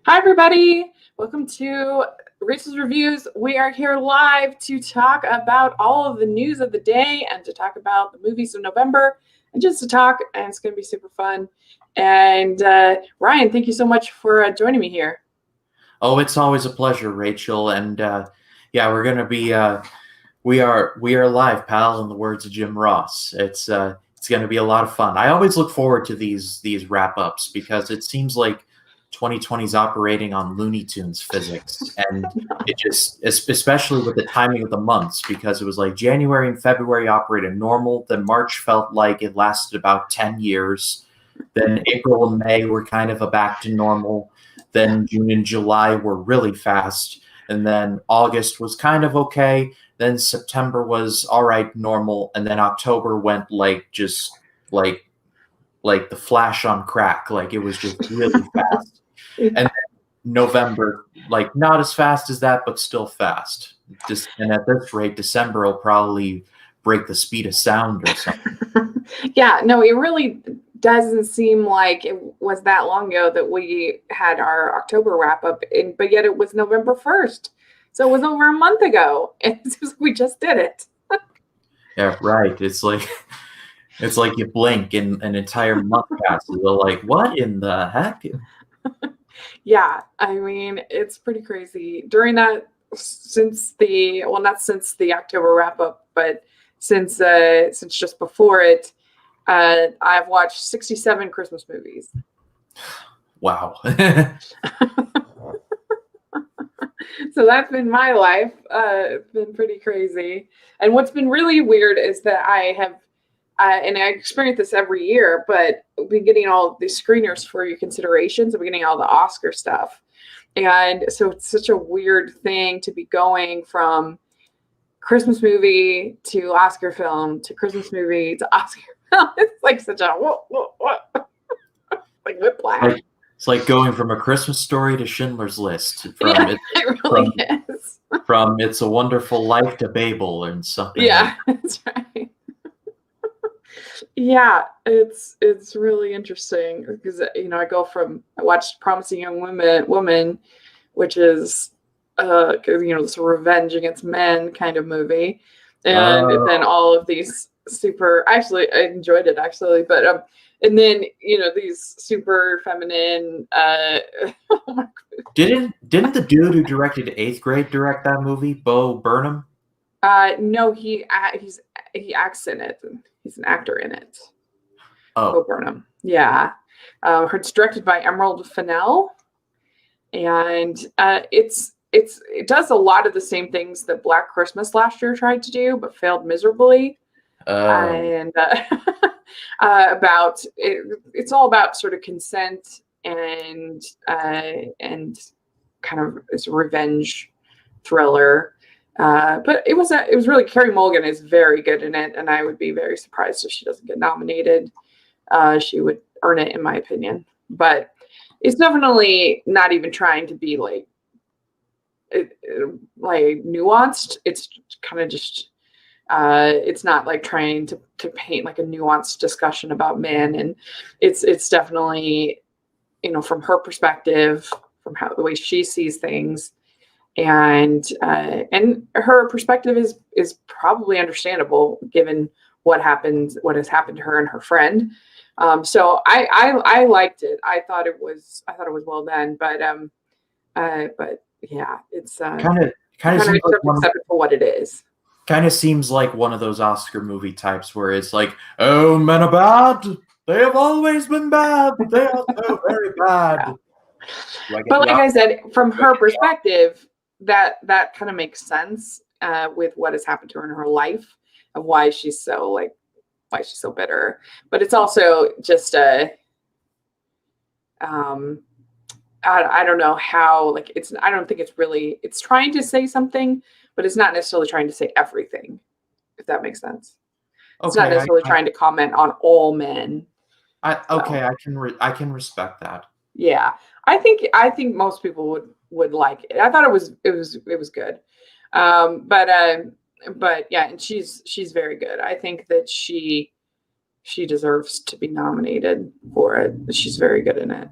Hi, everybody. Welcome to Rachel's Reviews. We are here live to talk about all of the news of the day and to talk about the movies of November and just to talk. And it's going to be super fun. And Ryan, thank you so much for joining me here. Oh, it's always a pleasure, Rachel. And yeah, we're gonna be we are live, pal. In the words of Jim Ross, it's gonna be a lot of fun. I always look forward to these wrap ups because it seems like 2020 is operating on Looney Tunes physics, and it just, especially with the timing of the months, because it was like January and February operated normal, then March felt like it lasted about 10 years, then April and May were kind of a back to normal. Then June and July were really fast. And then August was kind of okay. Then September was all right, normal. And then October went like just like the flash on crack. Like it was just really fast. And then November, like not as fast as that, but still fast. And at this rate, December will probably break the speed of sound or something. Yeah, no, it really doesn't seem like it was that long ago that we had our October wrap up, but yet it was November 1st. So it was over a month ago. And we just did it. Yeah, right. It's like you blink and an entire month passes. You're like, what in the heck? Yeah, I mean, it's pretty crazy. During that, not since the October wrap up, but since just before it, I've watched 67 Christmas movies. Wow. So that's been my life. It's been pretty crazy. And what's been really weird is that I have, and I experience this every year, but we've been getting all the screeners for your considerations. I've been getting all the Oscar stuff. And so it's such a weird thing to be going from Christmas movie to Oscar film to Christmas movie to Oscar film. It's like such a what? Like whiplash. It's like going from A Christmas Story to Schindler's List. It really is. From It's a Wonderful Life to Babel and something. Yeah, that's right. Yeah, it's really interesting because I watched Promising Young Woman, which is this revenge against men kind of movie, and then all of these actually I enjoyed it actually, but and then these super feminine oh my God. Didn't the dude who directed 8th Grade direct that movie, Bo Burnham? No, he acts in it. He's an actor in it. Oh, Bo Burnham. Yeah. It's directed by Emerald Fennell, and it does a lot of the same things that Black Christmas last year tried to do, but failed miserably. And about it's all about sort of consent and kind of this revenge thriller. But it was really, Carey Mulligan is very good in it, and I would be very surprised if she doesn't get nominated. She would earn it, in my opinion. But it's definitely not even trying to be like nuanced. It's kind of just it's not like trying to paint like a nuanced discussion about men, and it's definitely from her perspective, from the way she sees things. And her perspective is probably understandable given what has happened to her and her friend. So I liked it. I thought it was well done, but yeah, it's kind of accepted for what it is. Kind of seems like one of those Oscar movie types where it's like, oh, men are bad. They have always been bad. They are so very bad. Yeah. But like I said, from her perspective, that kind of makes sense with what has happened to her in her life, of why she's so bitter. But it's also just I don't know how, like, I don't think it's trying to say something, but it's not necessarily trying to say everything, if that makes sense. It's not necessarily trying to comment on all men. I can respect that. Yeah, I think most people would like it. I thought it was good, but yeah, and she's very good. I think that she she deserves to be nominated for it. She's very good in it.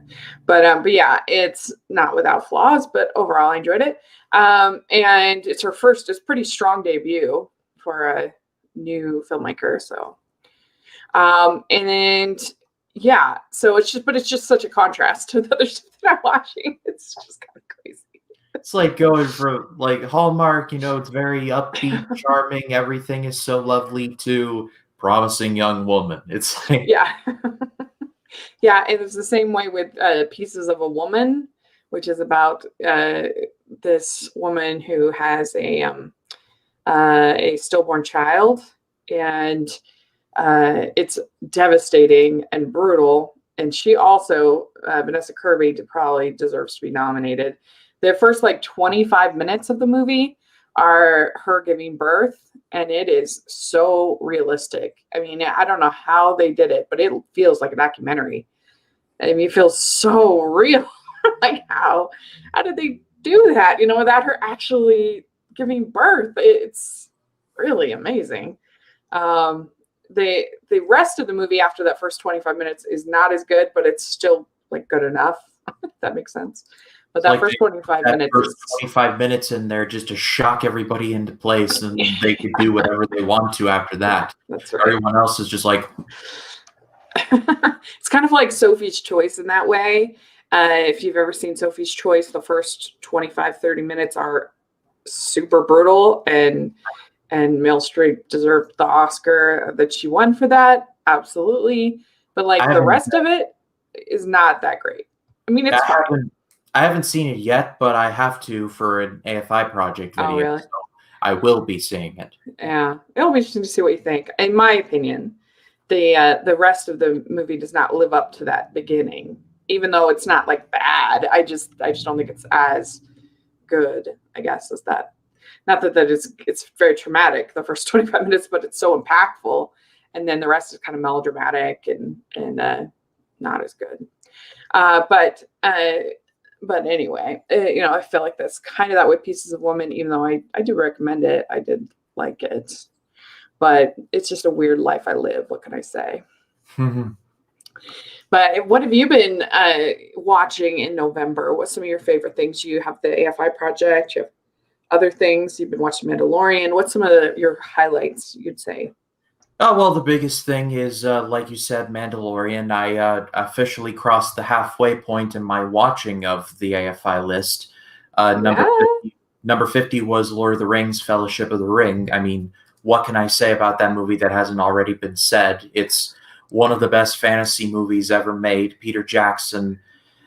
But yeah, it's not without flaws, but overall I enjoyed it. And it's her first, it's pretty strong debut for a new filmmaker. So, and yeah, so it's just such a contrast to the other stuff that I'm watching. It's just kind of crazy. It's like going from like Hallmark, it's very upbeat, charming, everything is so lovely, to Promising Young Woman. It's like, yeah. Yeah, and it's the same way with Pieces of a Woman, which is about this woman who has a stillborn child, and it's devastating and brutal. And she also, Vanessa Kirby, probably deserves to be nominated. The first 25 minutes of the movie are her giving birth, and it is so realistic. I mean, I don't know how they did it, but it feels like a documentary. I mean, it feels so real. Like, how did they do that? Without her actually giving birth. It's really amazing. The rest of the movie after that first 25 minutes is not as good, but it's still good enough. If that makes sense. But that first 25 minutes. First 25 minutes in there just to shock everybody into place, and they could do whatever they want to after that. That's right. Everyone else is just like. It's kind of like Sophie's Choice in that way. If you've ever seen Sophie's Choice, the first 25-30 minutes are super brutal, and Meryl Streep deserved the Oscar that she won for that. Absolutely. But the rest of it is not that great. I mean, it's fine. I haven't seen it yet, but I have to for an AFI project video. Oh, really? So I will be seeing it. Yeah. It'll be interesting to see what you think. In my opinion, the rest of the movie does not live up to that beginning, even though it's not bad. I just don't think it's as good, I guess, as that. Not that it's very traumatic, the first 25 minutes, but it's so impactful. And then the rest is kind of melodramatic and not as good. But anyway, I feel like that's kind of that with Pieces of Woman, even though I do recommend it. I did like it. But it's just a weird life I live. What can I say? Mm-hmm. But what have you been watching in November? What's some of your favorite things? You have the AFI project. You have other things. You've been watching Mandalorian. What's some of your highlights, you'd say? Oh, well, the biggest thing is, like you said, Mandalorian. I officially crossed the halfway point in my watching of the AFI list. Number 50 was Lord of the Rings, Fellowship of the Ring. I mean, what can I say about that movie that hasn't already been said? It's one of the best fantasy movies ever made. Peter Jackson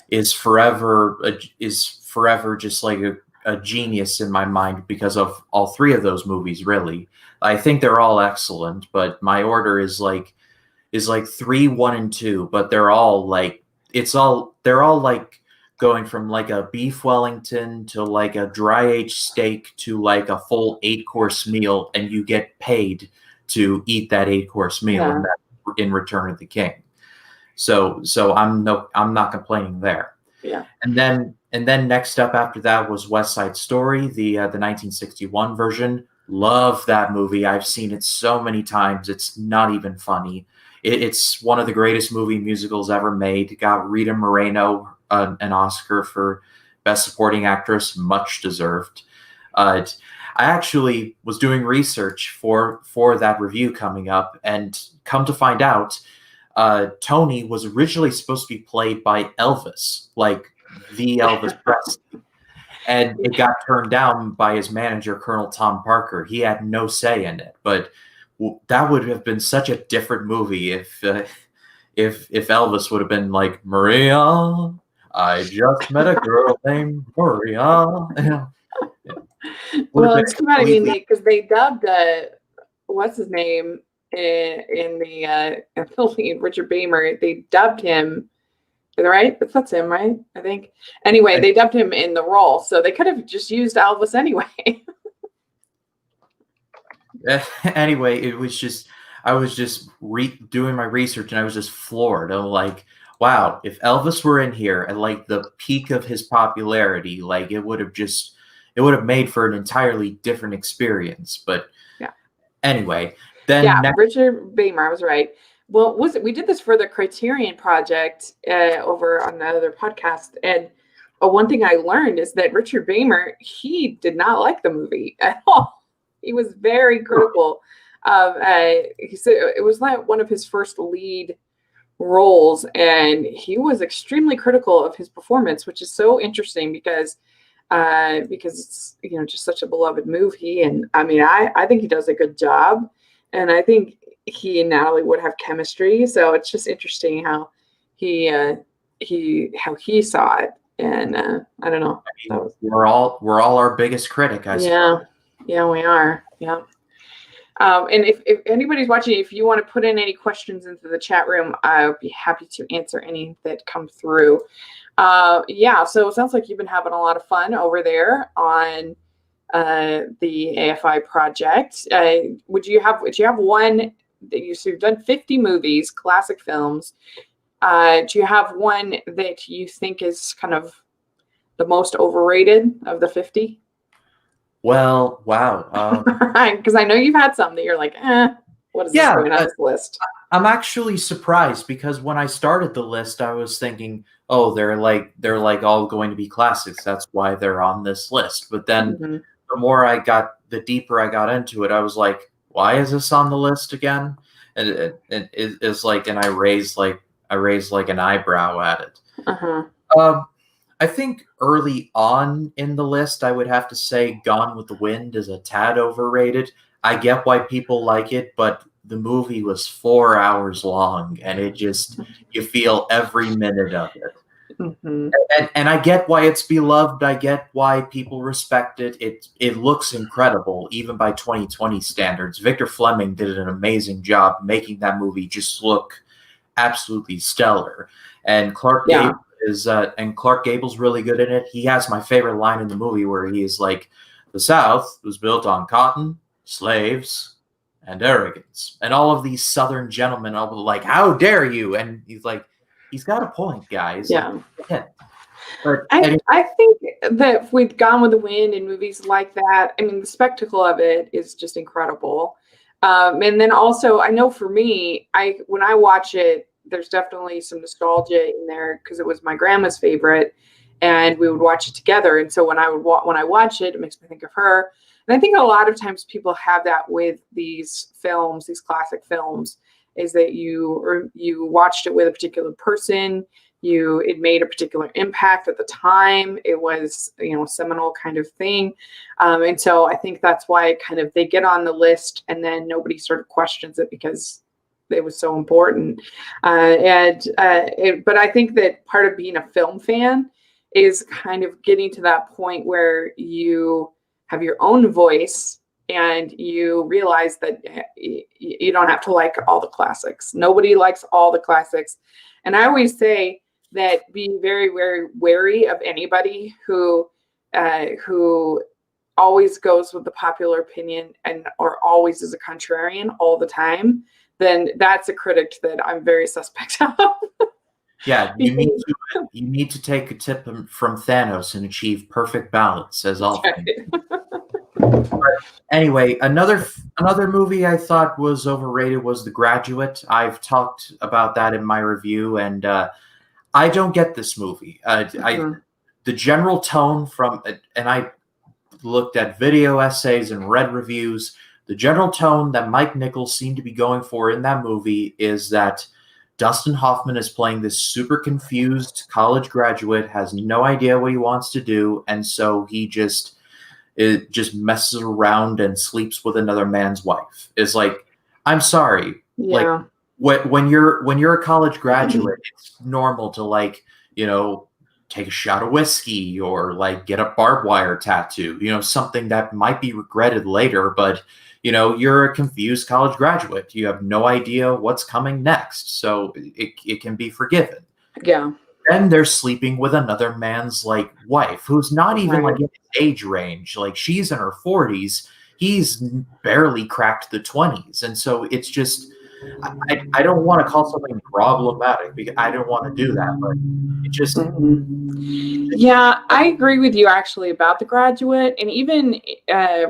is forever just like a genius in my mind because of all three of those movies, really. I think they're all excellent, but my order is 3, 1, and 2, but they're all going from a beef Wellington to a dry aged steak to a full 8-course meal, and you get paid to eat that 8-course meal in Return of the King. So I'm not complaining there. Yeah. And then next up after that was West Side Story, the 1961 version. Love that movie. I've seen it so many times. It's not even funny. It's one of the greatest movie musicals ever made. Got Rita Moreno an Oscar for Best Supporting Actress, much deserved. I actually was doing research for that review coming up, and come to find out, Tony was originally supposed to be played by Elvis, the Elvis Presley. And it got turned down by his manager, Colonel Tom Parker. He had no say in it, but that would have been such a different movie if Elvis would have been like, Maria, I just met a girl named Maria. Well, it's too bad. I mean, because they dubbed what's his name in the lead, Richard Beymer. They dubbed him. Right? That's him, right? I think. Anyway, they dubbed him in the role, so they could have just used Elvis anyway. Anyway, it was just, I was just doing my research, and I was just floored. I'm like, wow, if Elvis were in here at the peak of his popularity, it would have made for an entirely different experience. But yeah. Anyway, then Richard Beymer, I was right. well, we did this for the Criterion Project over on another podcast, and one thing I learned is that Richard Beymer, he did not like the movie at all. He was very critical of. He said it was like one of his first lead roles, and he was extremely critical of his performance, which is so interesting because it's just such a beloved movie. And I mean, I think he does a good job, and I think he and Natalie would have chemistry. So it's just interesting how he saw it, and I don't know. We're all our biggest critic, I suppose. Yeah, we are. Yeah. And if anybody's watching, if you want to put in any questions into the chat room, I'll be happy to answer any that come through. So it sounds like you've been having a lot of fun over there on the AFI project. Would you have one that you've done 50 movies, classic films? Do you have one that you think is kind of the most overrated of the 50? Well, wow. Because I know you've had some that you're like, what is this going on this list? I'm actually surprised because when I started the list, I was thinking, oh, they're like all going to be classics. That's why they're on this list. But then the deeper I got into it, I was like, why is this on the list again? And it's like, and I raised like an eyebrow at it. I think early on in the list, I would have to say Gone with the Wind is a tad overrated. I get why people like it, but the movie was 4 hours long, and it just, you feel every minute of it. Mm-hmm. And I get why it's beloved. I get why people respect it. It looks incredible, even by 2020 standards. Victor Fleming did an amazing job making that movie just look absolutely stellar. And Clark Gable's really good in it. He has my favorite line in the movie where he is like, "The South was built on cotton, slaves, and arrogance." And all of these Southern gentlemen are like, "How dare you?" And he's like, he's got a point, guys. Yeah. But I think that with Gone with the Wind and movies like that, I mean, the spectacle of it is just incredible. And then also, I know for me, when I watch it, there's definitely some nostalgia in there because it was my grandma's favorite, and we would watch it together. And so when I watch it, it makes me think of her. And I think a lot of times people have that with these films, these classic films, is that you watched it with a particular person. It made a particular impact at the time. It was, a seminal kind of thing. And so I think that's why kind of they get on the list and then nobody sort of questions it because it was so important. But I think that part of being a film fan is kind of getting to that point where you have your own voice and you realize that you don't have to like all the classics. Nobody likes all the classics. And I always say that be very, very wary of anybody who always goes with the popular opinion or always is a contrarian all the time. Then that's a critic that I'm very suspect of. Yeah, you need to take a tip from Thanos and achieve perfect balance, as all. Anyway, another movie I thought was overrated was The Graduate. I've talked about that in my review, and I don't get this movie. The general tone from, and I looked at video essays and read reviews. The general tone that Mike Nichols seemed to be going for in that movie is that Dustin Hoffman is playing this super confused college graduate, has no idea what he wants to do, and so he just messes around and sleeps with another man's wife. It's like, I'm sorry. Yeah. Like when you're a college graduate, it's normal to take a shot of whiskey or get a barbed wire tattoo, something that might be regretted later, but you're a confused college graduate. You have no idea what's coming next. So it can be forgiven. Yeah. Then they're sleeping with another man's wife who's not even in his age range. She's in her 40s. He's barely cracked the 20s. And so it's just, I don't want to call something problematic because I don't want to do that, but it just. Yeah, I agree with you actually about The Graduate. And even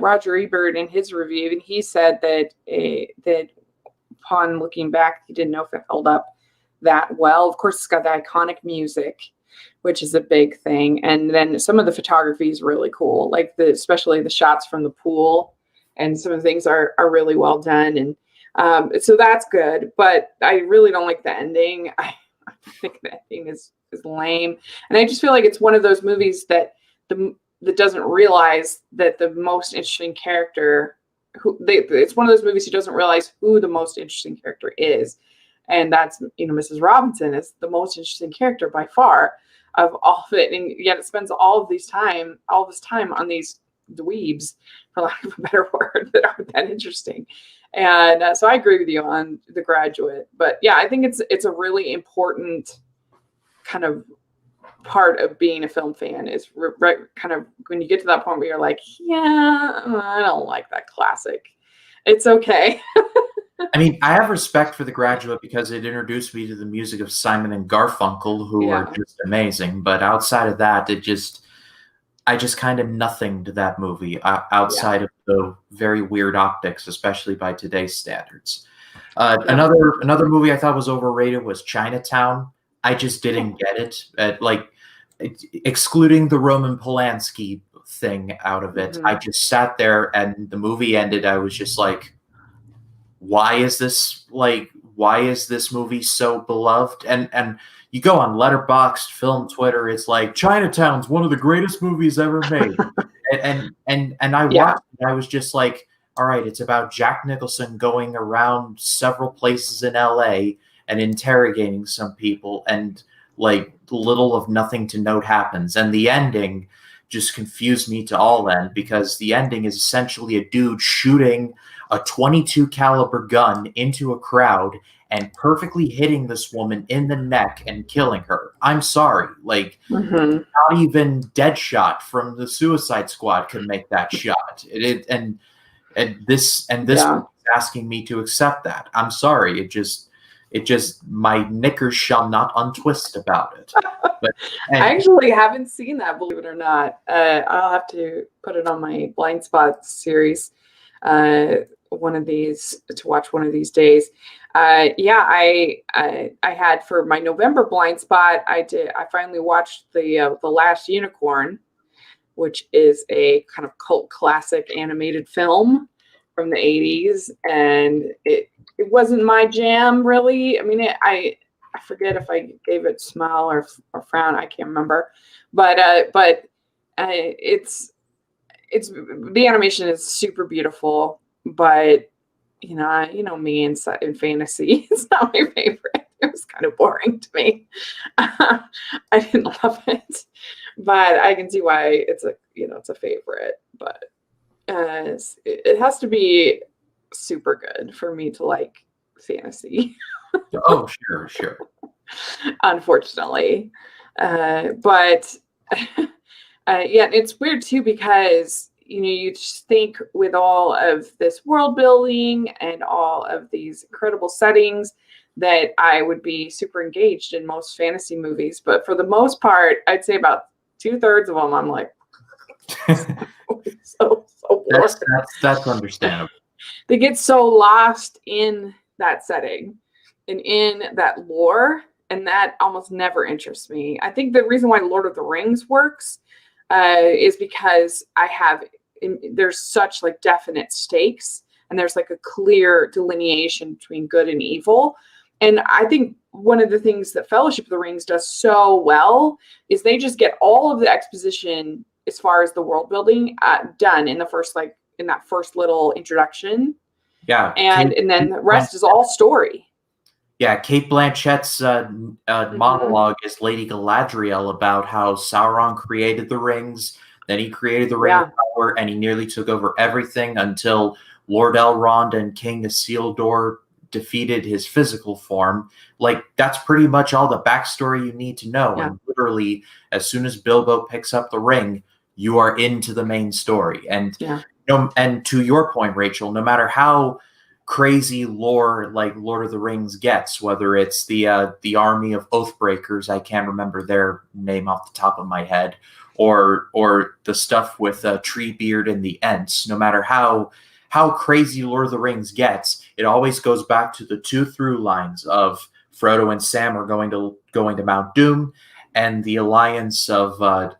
Roger Ebert in his review, and he said that upon looking back, you didn't know if it held up that well. Of course, it's got the iconic music, which is a big thing. And then some of the photography is really cool, like especially the shots from the pool, and some of the things are really well done. And so that's good, but I really don't like the ending. I think the ending is lame. And I just feel like it's one of those movies that doesn't realize that the most interesting character, it's one of those movies who doesn't realize who the most interesting character is. And that's, Mrs. Robinson is the most interesting character by far of all of it. And yet it spends all this time on these dweebs, for lack of a better word, that aren't that interesting. And so I agree with you on The Graduate. But yeah, I think it's a really important kind of part of being a film fan, is kind of when you get to that point where you're like, yeah, I don't like that classic. It's okay. I mean, I have respect for The Graduate because it introduced me to the music of Simon and Garfunkel, who are just amazing. But outside of that, I just kind of nothing to that movie outside of the very weird optics, especially by today's standards. Another movie I thought was overrated was Chinatown. I just didn't get it. Excluding the Roman Polanski thing out of it, I just sat there and the movie ended. I was just like, why is this movie so beloved? And you go on Letterboxd, Film Twitter, it's like Chinatown's one of the greatest movies ever made. and I watched it, I was just like, all right, it's about Jack Nicholson going around several places in LA and interrogating some people, and like little of nothing to note happens. And the ending just confused me to all end, because the ending is essentially a dude shooting a .22 caliber gun into a crowd and perfectly hitting this woman in the neck and killing her. I'm sorry, like not even Deadshot from the Suicide Squad could make that shot. And this is asking me to accept that. I'm sorry. It just my knickers shall not untwist about it. But I actually haven't seen that, believe it or not. I'll have to put it on my blind spot series. One of these to watch one of these days. I had for my November blind spot. I finally watched the Last Unicorn, which is a kind of cult classic animated film from the 80s, and it wasn't my jam really. I mean, I forget if I gave it smile or frown. I can't remember, but it's the animation is super beautiful. But you know me in fantasy, it's not my favorite. It was kind of boring to me. I didn't love it, but I can see why it's a favorite. But it has to be super good for me to like fantasy. Oh, sure. Unfortunately, but it's weird too, because you just think with all of this world building and all of these incredible settings that I would be super engaged in most fantasy movies. But for the most part, I'd say about 2/3 of them, I'm like, so bored. That's understandable. They get so lost in that setting and in that lore, and that almost never interests me. I think the reason why Lord of the Rings works is because there's such like definite stakes, and there's like a clear delineation between good and evil. And I think one of the things that Fellowship of the Rings does so well is they just get all of the exposition as far as the world building done in that first little introduction. Yeah. And then the rest is all story. Yeah, Cate Blanchett's monologue is Lady Galadriel about how Sauron created the rings, then he created the Ring of Power, and he nearly took over everything until Lord Elrond and King Isildur defeated his physical form. Like, that's pretty much all the backstory you need to know. And literally, as soon as Bilbo picks up the ring, you are into the main story. And and to your point, Rachel, no matter how crazy lore like Lord of the Rings gets, whether it's the army of Oathbreakers, I can't remember their name off the top of my head, or the stuff with Treebeard and the Ents, no matter how crazy Lord of the Rings gets, it always goes back to the two through lines of Frodo and Sam are going to Mount Doom, and the alliance of Aragorn,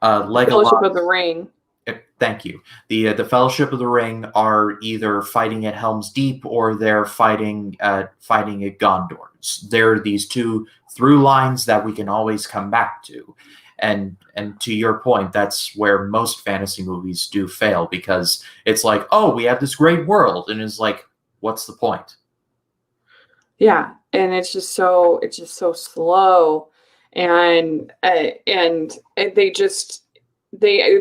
Fellowship of Legolas. the Ring. Thank you. The Fellowship of the Ring are either fighting at Helm's Deep or they're fighting at Gondor. There are these two through lines that we can always come back to, and to your point, that's where most fantasy movies do fail, because it's like, oh, we have this great world, and it's like, what's the point? Yeah, and it's just so slow, and they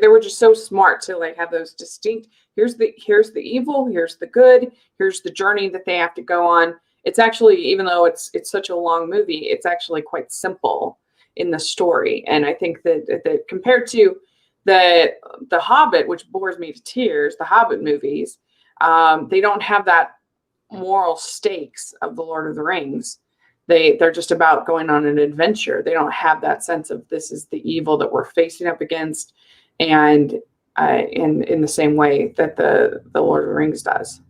were just so smart to like have those distinct. Here's the evil, here's the good, here's the journey that they have to go on. It's actually, even though it's such a long movie, it's actually quite simple in the story. And I think that compared to the Hobbit, which bores me to tears, the Hobbit movies, they don't have that moral stakes of the Lord of the Rings. They're just about going on an adventure. They don't have that sense of this is the evil that we're facing up against, and in the same way that the Lord of the Rings does.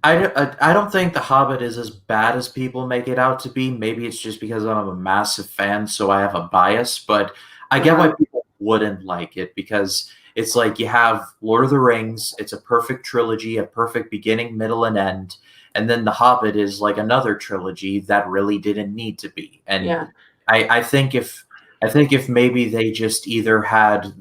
I don't think The Hobbit is as bad as people make it out to be. Maybe it's just because I'm a massive fan, so I have a bias, but I get why people wouldn't like it, because it's like you have Lord of the Rings, it's a perfect trilogy, a perfect beginning, middle, and end, and then The Hobbit is like another trilogy that really didn't need to be. And I think if maybe they just either had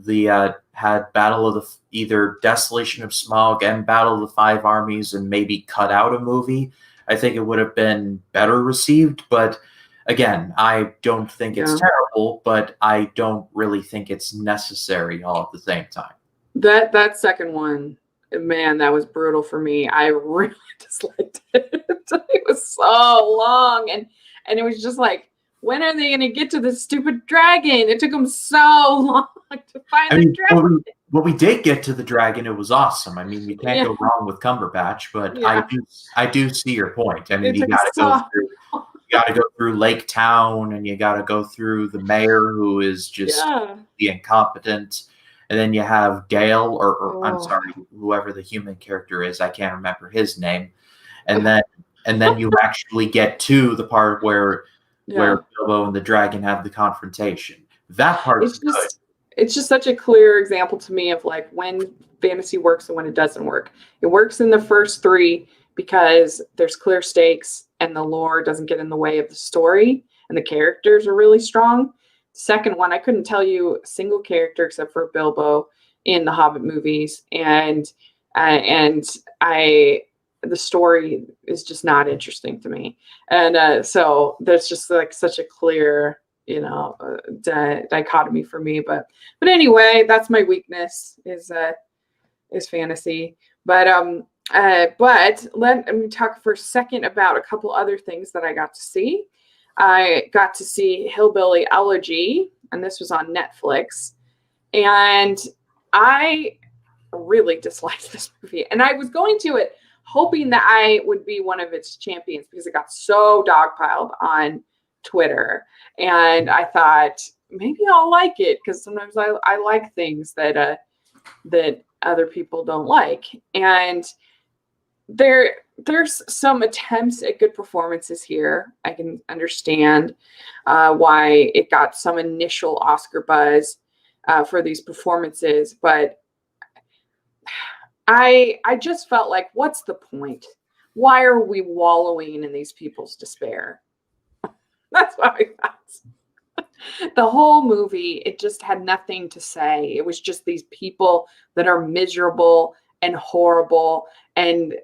Battle of either Desolation of Smaug and Battle of the Five Armies and maybe cut out a movie, I think it would have been better received. But again, I don't think it's terrible, but I don't really think it's necessary all at the same time. That second one, man, that was brutal for me. I really disliked it. It was so long, and it was just like, when are they going to get to the stupid dragon? It took them so long to find the dragon. When we did get to the dragon, it was awesome. I mean, you can't go wrong with Cumberbatch, but I do see your point. I mean, you got to go through Lake Town, and you got to go through the mayor, who is just the incompetent, and then you have Dale, or I'm sorry, whoever the human character is, I can't remember his name, and then you actually get to the part where Bilbo and the dragon have the confrontation. That part is good. It's just such a clear example to me of like when fantasy works and when it doesn't work. It works in the first three because there's clear stakes and the lore doesn't get in the way of the story, and the characters are really strong. Second one, I couldn't tell you a single character except for Bilbo in the Hobbit movies, and the story is just not interesting to me. And so there's just like such a clear, dichotomy for me. But anyway, that's my weakness is fantasy. But let me talk for a second about a couple other things that I got to see. I got to see Hillbilly Elegy, and this was on Netflix. And I really disliked this movie. And I was going to it hoping that I would be one of its champions because it got so dogpiled on Twitter. And I thought, maybe I'll like it, because sometimes I like things that other people don't like. And there's some attempts at good performances here. I can understand why it got some initial Oscar buzz for these performances, but I just felt like, what's the point? Why are we wallowing in these people's despair? That's what I thought. The whole movie, it just had nothing to say. It was just these people that are miserable and horrible. And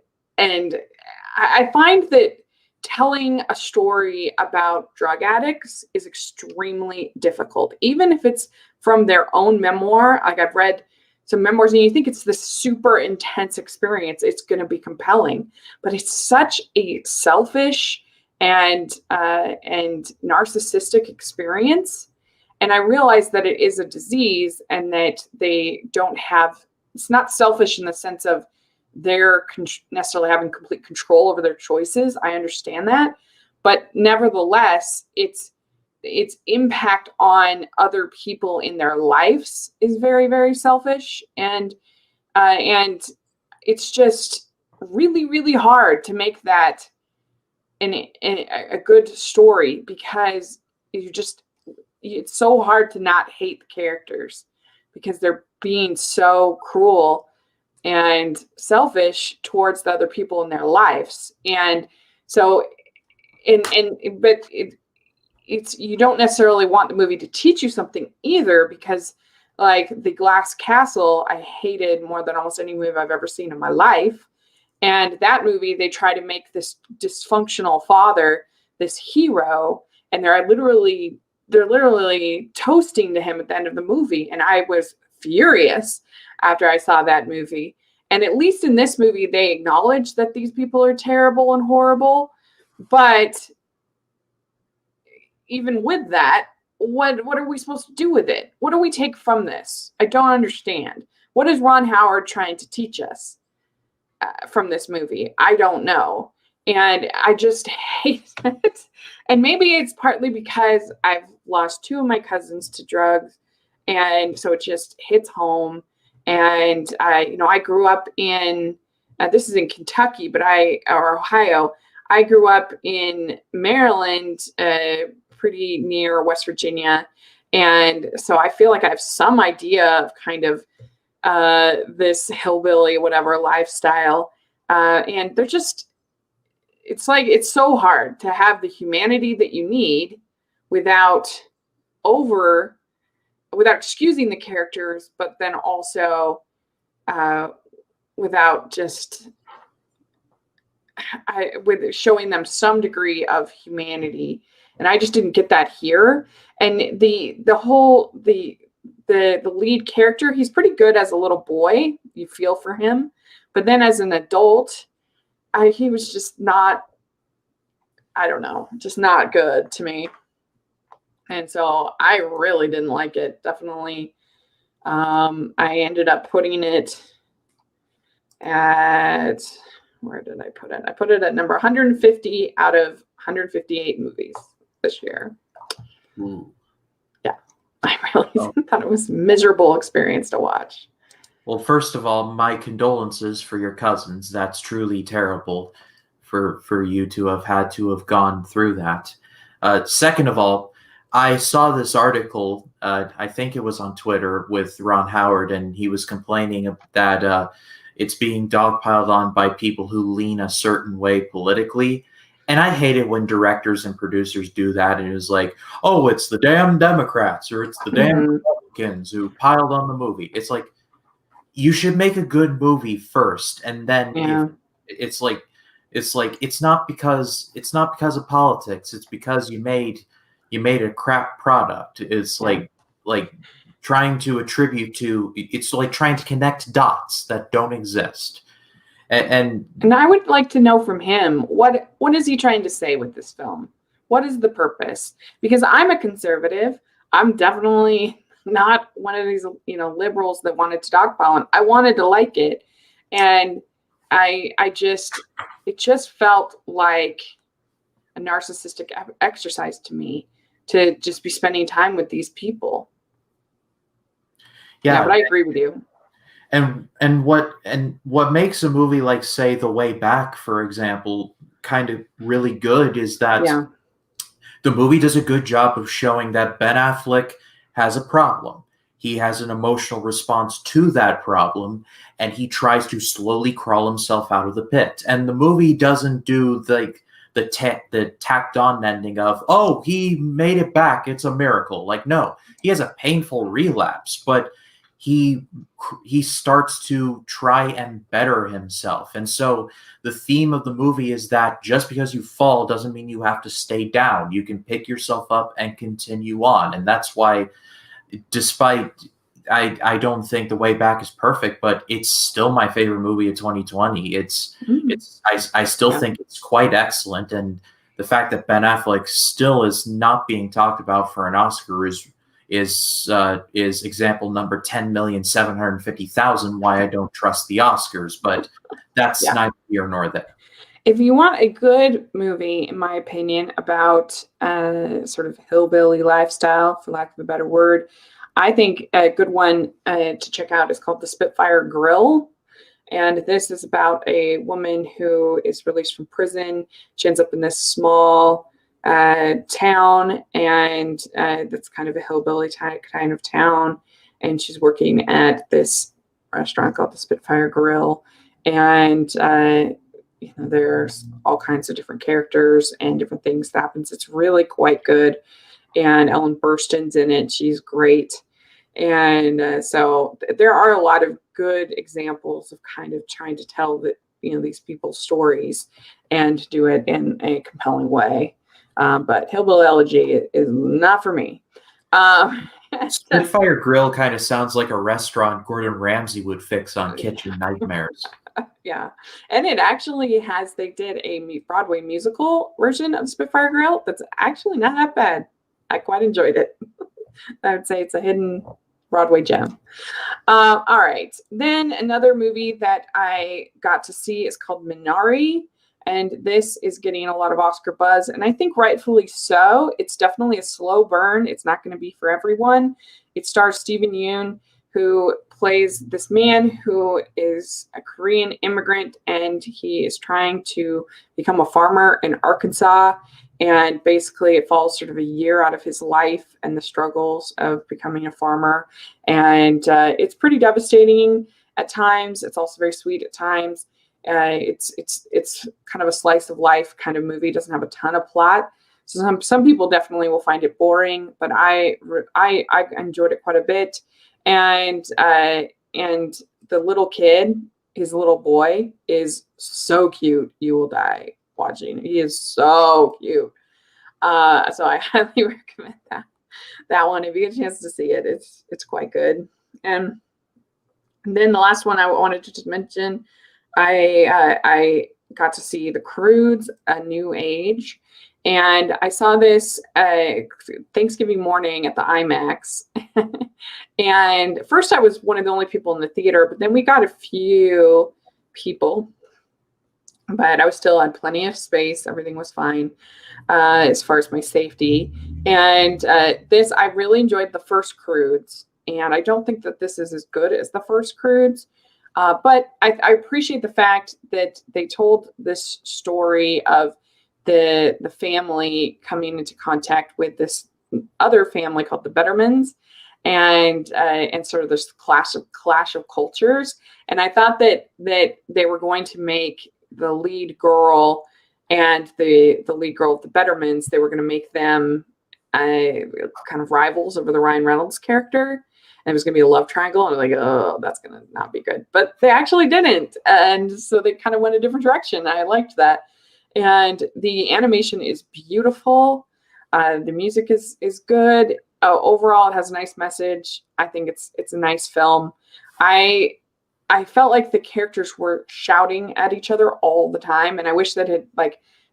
I find that telling a story about drug addicts is extremely difficult, even if it's from their own memoir. Like, I've read some memoirs, and you think it's this super intense experience, it's going to be compelling, but it's such a selfish and narcissistic experience. And I realize that it is a disease, and that they don't have, it's not selfish in the sense of they're necessarily having complete control over their choices. I understand that, but nevertheless, its impact on other people in their lives is very, very selfish. And And it's just really, really hard to make that in a good story, because it's so hard to not hate the characters because they're being so cruel and selfish towards the other people in their lives. And so, but it's, you don't necessarily want the movie to teach you something either, because like The Glass Castle, I hated more than almost any movie I've ever seen in my life. And that movie, they try to make this dysfunctional father this hero, and they're literally toasting to him at the end of the movie. And I was furious after I saw that movie. And at least in this movie, they acknowledge that these people are terrible and horrible. But even with that, what are we supposed to do with it? What do we take from this? I don't understand. What is Ron Howard trying to teach us from this movie? I don't know. And I just hate it. And maybe it's partly because I've lost 2 of my cousins to drugs. And so it just hits home. And I grew up in, this is in Kentucky, or Ohio. I grew up in Maryland, pretty near West Virginia. And so I feel like I have some idea of kind of this hillbilly, whatever lifestyle. And they're just, it's like, it's so hard to have the humanity that you need without excusing the characters, but then also without just with showing them some degree of humanity. And I just didn't get that here. And the lead character, he's pretty good as a little boy. You feel for him. But then as an adult, he was just not, I don't know, just not good to me. And so I really didn't like it. Definitely. I ended up putting it at, where did I put it? I put it at number 150 out of 158 movies this year. Ooh. Yeah. I really thought it was a miserable experience to watch. Well, first of all, my condolences for your cousins. That's truly terrible for you to have gone through that. Second of all, I saw this article, I think it was on Twitter, with Ron Howard, and he was complaining that it's being dogpiled on by people who lean a certain way politically. And I hate it when directors and producers do that. And it was like, oh, it's the damn Democrats or it's the damn Republicans who piled on the movie. It's like, you should make a good movie first. And then it's not because of politics. It's because you made a crap product. It's like trying to attribute to, it's like trying to connect dots that don't exist. And I would like to know from him, what is he trying to say with this film? What is the purpose? Because I'm a conservative. I'm definitely not one of these, liberals that wanted to dogpile it. I wanted to like it. And it just felt like a narcissistic exercise to me, to just be spending time with these people. Yeah, but I agree with you. And what makes a movie like, say, The Way Back, for example, kind of really good is that the movie does a good job of showing that Ben Affleck has a problem. He has an emotional response to that problem, and he tries to slowly crawl himself out of the pit. And the movie doesn't do the tacked on ending of, oh, he made it back, it's a miracle. Like, no, he has a painful relapse, but he starts to try and better himself. And so the theme of the movie is that just because you fall doesn't mean you have to stay down. You can pick yourself up and continue on. And that's why, despite I don't think The Way Back is perfect, but it's still my favorite movie of 2020. I still think it's quite excellent. And the fact that Ben Affleck still is not being talked about for an Oscar is example number 10,750,000 why I don't trust the Oscars. But that's neither here nor there. If you want a good movie, in my opinion, about sort of hillbilly lifestyle, for lack of a better word, I think a good one to check out is called The Spitfire Grill. And this is about a woman who is released from prison. She ends up in this small town, and that's kind of a hillbilly type kind of town. And she's working at this restaurant called the Spitfire Grill. And there's all kinds of different characters and different things that happens. It's really quite good. And Ellen Burstyn's in it. She's great. And so there are a lot of good examples of kind of trying to tell these people's stories and do it in a compelling way. But Hillbilly Elegy is not for me. Spitfire Grill kind of sounds like a restaurant Gordon Ramsay would fix on Kitchen Nightmares. Yeah. And it actually they did a Broadway musical version of Spitfire Grill that's actually not that bad. I quite enjoyed it. I would say it's a hidden Broadway gem. All right. Then another movie that I got to see is called Minari. And this is getting a lot of Oscar buzz. And I think rightfully so. It's definitely a slow burn. It's not going to be for everyone. It stars Steven Yeun, who plays this man who is a Korean immigrant. And he is trying to become a farmer in Arkansas. And basically it follows sort of a year out of his life and the struggles of becoming a farmer. And it's pretty devastating at times. It's also very sweet at times. It's kind of a slice of life kind of movie. It doesn't have a ton of plot. So some people definitely will find it boring, but I enjoyed it quite a bit. And the little kid, his little boy, is so cute. You will die watching. He is so cute. So I highly recommend that one if you get a chance to see it. It's quite good. And then the last one I wanted to just mention, I got to see The Croods: A New Age, and I saw this Thanksgiving morning at the IMAX. And first I was one of the only people in the theater, but then we got a few people. But I was still had plenty of space. Everything was fine as far as my safety. And I really enjoyed the first Croods. And I don't think that this is as good as the first Croods. But I appreciate the fact that they told this story of the family coming into contact with this other family called the Bettermans. And sort of this clash of cultures. And I thought that they were going to make the lead girl and the lead girl of the Bettermans, they were going to make them kind of rivals over the Ryan Reynolds character. And it was going to be a love triangle. And I was like, oh, that's going to not be good. But they actually didn't. And so they kind of went a different direction. I liked that. And the animation is beautiful. The music is good. Overall, it has a nice message. I think it's a nice film. I felt like the characters were shouting at each other all the time. And I wish that had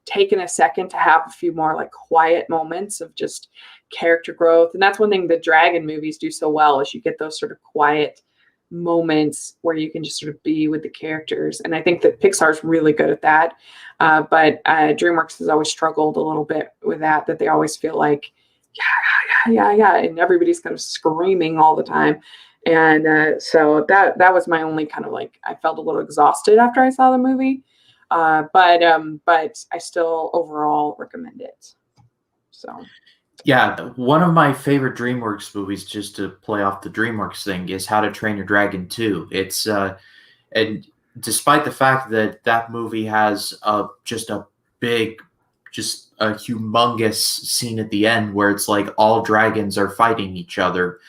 taken a second to have a few more quiet moments of just character growth. And that's one thing the dragon movies do so well, is you get those sort of quiet moments where you can just sort of be with the characters. And I think that Pixar's really good at that. But DreamWorks has always struggled a little bit with that they always feel like, yeah. And everybody's kind of screaming all the time. And so that was my only kind of I felt a little exhausted after I saw the movie. But I still overall recommend it. So. Yeah, one of my favorite DreamWorks movies, just to play off the DreamWorks thing, is How to Train Your Dragon 2. It's and despite the fact that movie has just a humongous scene at the end where it's all dragons are fighting each other.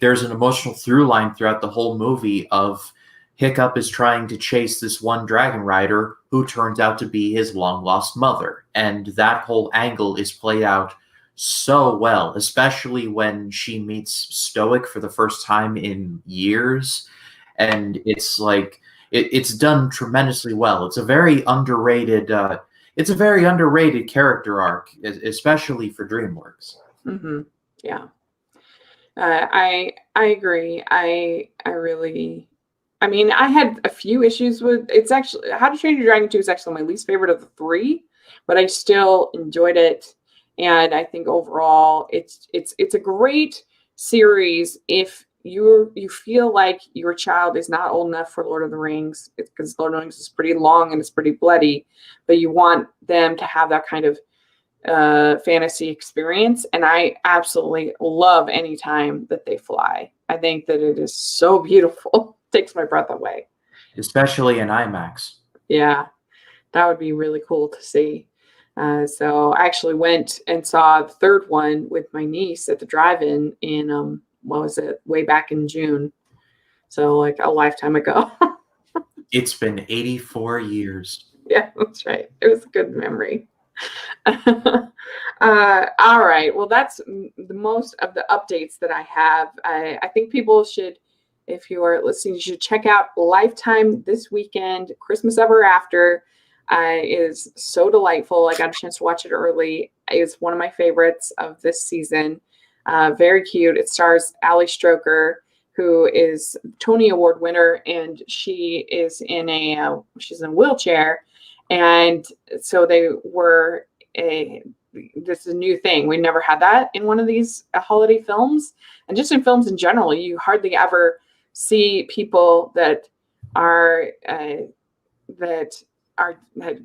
There's an emotional through line throughout the whole movie of Hiccup is trying to chase this one dragon rider who turns out to be his long-lost mother. And that whole angle is played out so well, especially when she meets Stoic for the first time in years. And it's it's done tremendously well. It's a very underrated character arc, especially for DreamWorks. Mm-hmm. Yeah. I agree. I had a few issues with it's actually How to Train Your Dragon 2 is actually my least favorite of the three, but I still enjoyed it. And I think overall it's a great series if you feel like your child is not old enough for Lord of the Rings, because Lord of the Rings is pretty long and it's pretty bloody, but you want them to have that kind of fantasy experience. And I absolutely love any time that they fly. I think that it is so beautiful. Takes my breath away. Especially in IMAX. Yeah, that would be really cool to see. So I actually went and saw the third one with my niece at the drive-in in what was it, way back in June. So like a lifetime ago. It's been 84 years. Yeah, that's right. It was a good memory. All right. Well, that's the most of the updates that I have. I think people should, if you are listening, you should check out Lifetime this weekend. Christmas Ever After is so delightful. I got a chance to watch it early. It's one of my favorites of this season. Very cute. It stars Ali Stroker, who is Tony Award winner, and she is in she's in a wheelchair. And so they were this is a new thing. We never had that in one of these holiday films, and just in films in general, you hardly ever see people that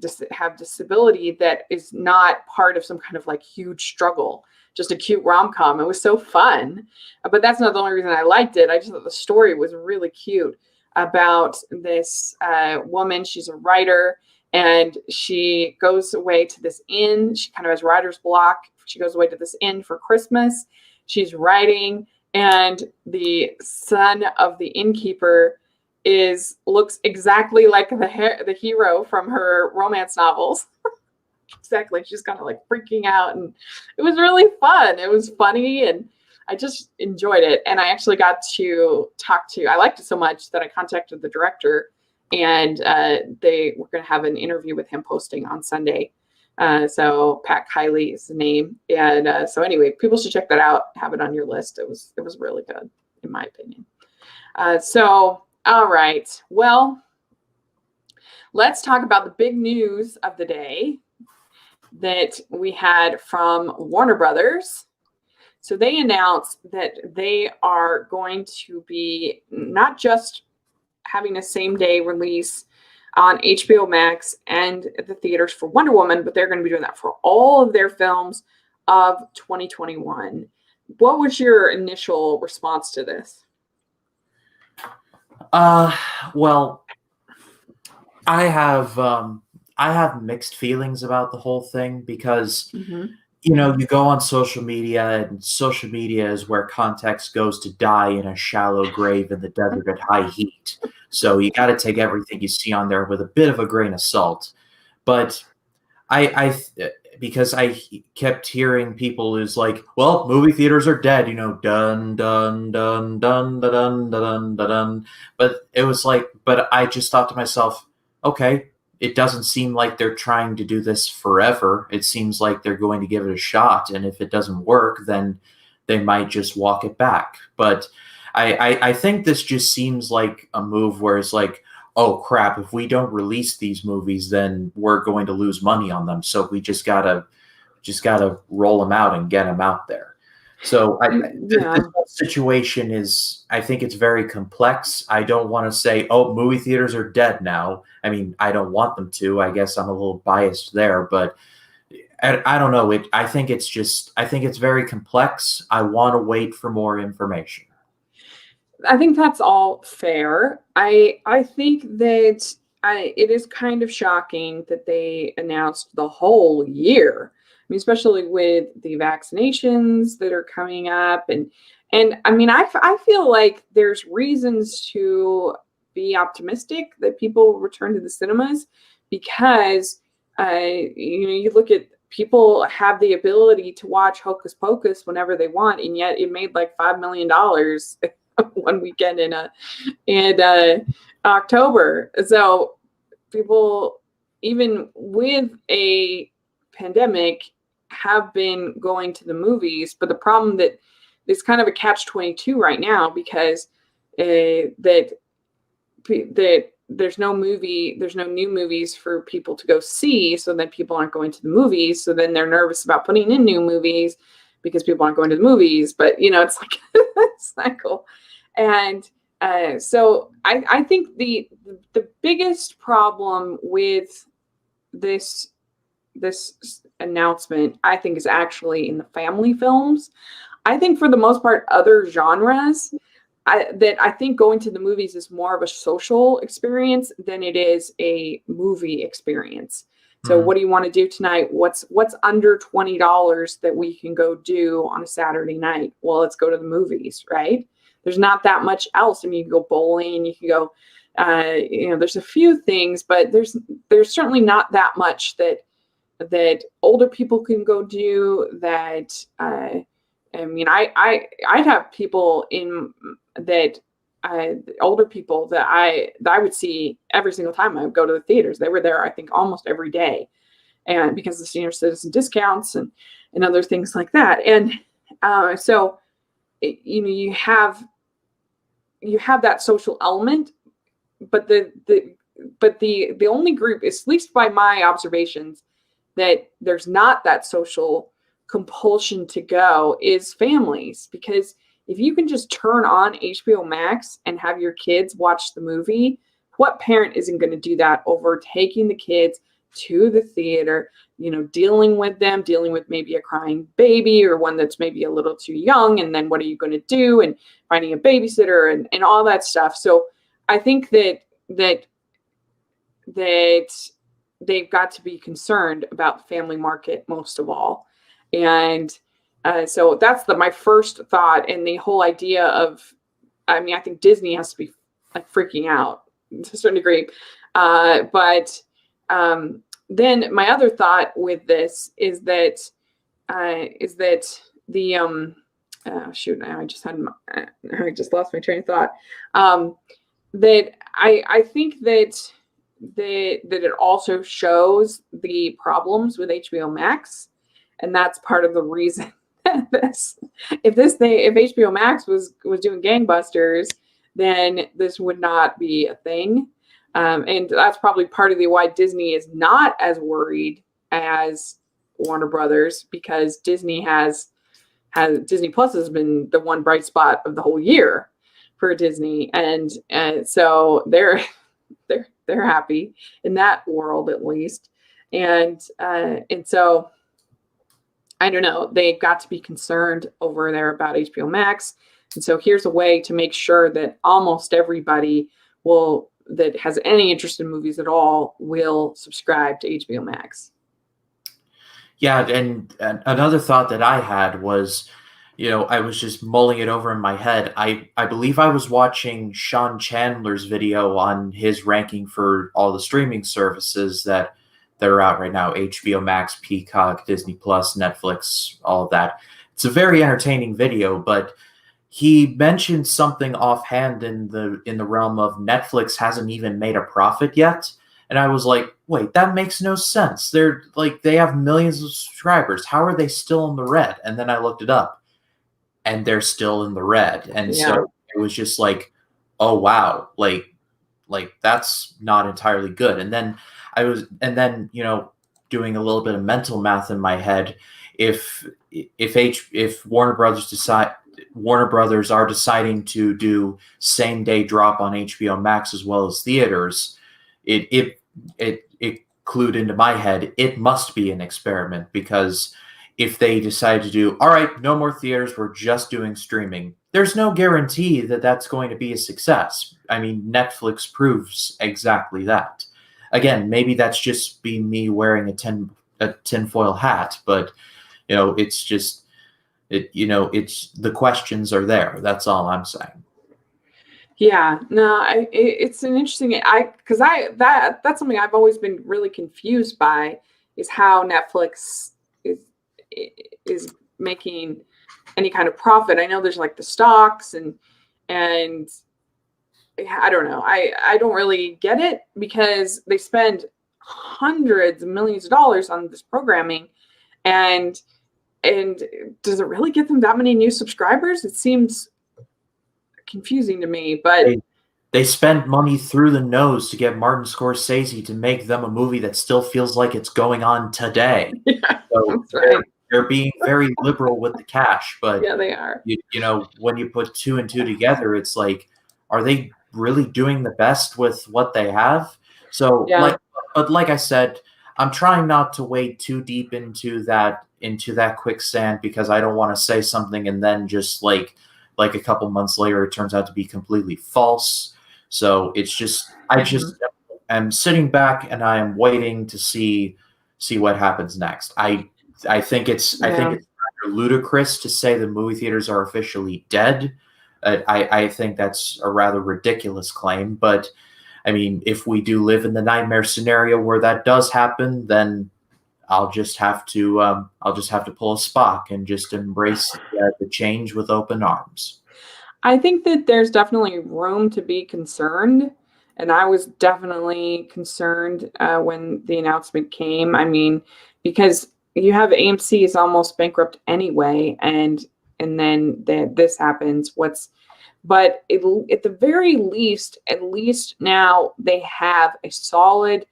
just have disability that is not part of some kind of like huge struggle. Just a cute rom-com. It was so fun, but that's not the only reason I liked it. I just thought the story was really cute about this woman. She's a writer, and she goes away to this inn. She kind of has writer's block. She goes away to this inn for Christmas. She's writing, and the son of the innkeeper looks exactly like the hero from her romance novels. Exactly. She's kind of like freaking out, and it was really fun. It was funny, and I just enjoyed it. And I actually got to I liked it so much that I contacted the director, and they were going to have an interview with him posting on Sunday. So Pat Kiley is the name. And so anyway, people should check that out. Have it on your list. It was really good, in my opinion. So, all right. Well, let's talk about the big news of the day that we had from Warner Brothers. So they announced that they are going to be not just having a same day release on HBO Max and the theaters for Wonder Woman, but they're going to be doing that for all of their films of 2021. What was your initial response to this? Well, I have mixed feelings about the whole thing because, you know, you go on social media, and social media is where context goes to die in a shallow grave in the desert at high heat. So you got to take everything you see on there with a bit of a grain of salt. But because I kept hearing people who's like, well, movie theaters are dead, you know, dun dun dun dun dun dun dun dun dun. But it was like, but I just thought to myself, okay, it doesn't seem like they're trying to do this forever. It seems like they're going to give it a shot, and if it doesn't work, then they might just walk it back. But I think this just seems like a move where it's like, oh crap, if we don't release these movies, then we're going to lose money on them. So we just gotta roll them out and get them out there. So this whole situation is, I think it's very complex. I don't want to say, oh, movie theaters are dead now. I mean, I don't want them to. I guess I'm a little biased there, but I don't know. I think it's very complex. I want to wait for more information. I think that's all fair. I think that it is kind of shocking that they announced the whole year. I mean, especially with the vaccinations that are coming up, and I mean, I feel like there's reasons to be optimistic that people will return to the cinemas, because you look at, people have the ability to watch Hocus Pocus whenever they want, and yet it made like $5 million one weekend in October. So people, even with a pandemic, have been going to the movies. But the problem that it's kind of a catch-22 right now, because that there's no new movies for people to go see, so then people aren't going to the movies. So then they're nervous about putting in new movies because people aren't going to the movies. But it's like cycle. And so I think the biggest problem with this announcement, I think, is actually in the family films. I think for the most part, other genres, I think going to the movies is more of a social experience than it is a movie experience. So what do you want to do tonight? What's under $20 that we can go do on a Saturday night? Well, let's go to the movies, right? There's not that much else. I mean, you can go bowling, you can go, there's a few things, but there's certainly not that much that older people can go do. That I mean, I'd have people in that older people that I would see every single time I would go to the theaters. They were there, I think, almost every day, and because of the senior citizen discounts and other things like that. And so you have that social element, but the only group, at least by my observations, that there's not that social compulsion to go is families. Because if you can just turn on HBO Max and have your kids watch the movie, what parent isn't going to do that over taking the kids to the theater, dealing with maybe a crying baby or one that's maybe a little too young, and then what are you going to do, and finding a babysitter and all that stuff. So I think that they've got to be concerned about the family market most of all. And so that's my first thought. And the whole idea of, I mean, I think Disney has to be like freaking out to a certain degree. But then my other thought with this is that the shoot, I just lost my train of thought. That I think that it also shows the problems with HBO Max, and that's part of the reason if HBO Max was doing gangbusters, then this would not be a thing. And that's probably part of why Disney is not as worried as Warner Brothers, because Disney Plus has been the one bright spot of the whole year for Disney, and so they're happy in that world, at least. And so I don't know, they've got to be concerned over there about HBO Max. And so here's a way to make sure that almost everybody that has any interest in movies at all will subscribe to HBO Max. Yeah, and another thought that I had was, I was just mulling it over in my head. I believe I was watching Sean Chandler's video on his ranking for all the streaming services that are out right now: HBO Max, Peacock, Disney Plus, Netflix, all of that. It's a very entertaining video, but he mentioned something offhand in the realm of Netflix hasn't even made a profit yet. And I was like, wait, that makes no sense. They have millions of subscribers. How are they still in the red? And then I looked it up, and they're still in the red. And so it was just like, oh wow, like that's not entirely good. And then doing a little bit of mental math in my head, if Warner Brothers are deciding to do same day drop on HBO Max as well as theaters, it clued into my head, it must be an experiment, because if they decide to do, all right, no more theaters, we're just doing streaming, there's no guarantee that that's going to be a success. I mean, Netflix proves exactly that. Again, maybe that's just me wearing a tinfoil hat, but it's just it's the questions are there. That's all I'm saying. Yeah, no, it's an interesting. That's something I've always been really confused by, is how Netflix is making any kind of profit. I know there's like the stocks and I don't know. I don't really get it, because they spend hundreds of millions of dollars on this programming, and does it really get them that many new subscribers? It seems confusing to me, but they spend money through the nose to get Martin Scorsese to make them a movie that still feels like it's going on today. Yeah, so that's right. they're being very liberal with the cash, but Yeah, they are. you know, when you put two and two together, it's like, are they really doing the best with what they have? So Yeah. but like I said, I'm trying not to wade too deep into that quicksand, because I don't want to say something and then just like a couple months later it turns out to be completely false. So it's just I just am sitting back and I am waiting to see what happens next. I think it's rather ludicrous to say the movie theaters are officially dead. I think that's a rather ridiculous claim, but I mean, if we do live in the nightmare scenario where that does happen, then I'll just have to pull a Spock and just embrace the change with open arms. I think that there's definitely room to be concerned. And I was definitely concerned when the announcement came. I mean, because you have AMC is almost bankrupt anyway, and then this happens. But at the very least, at least now they have a solid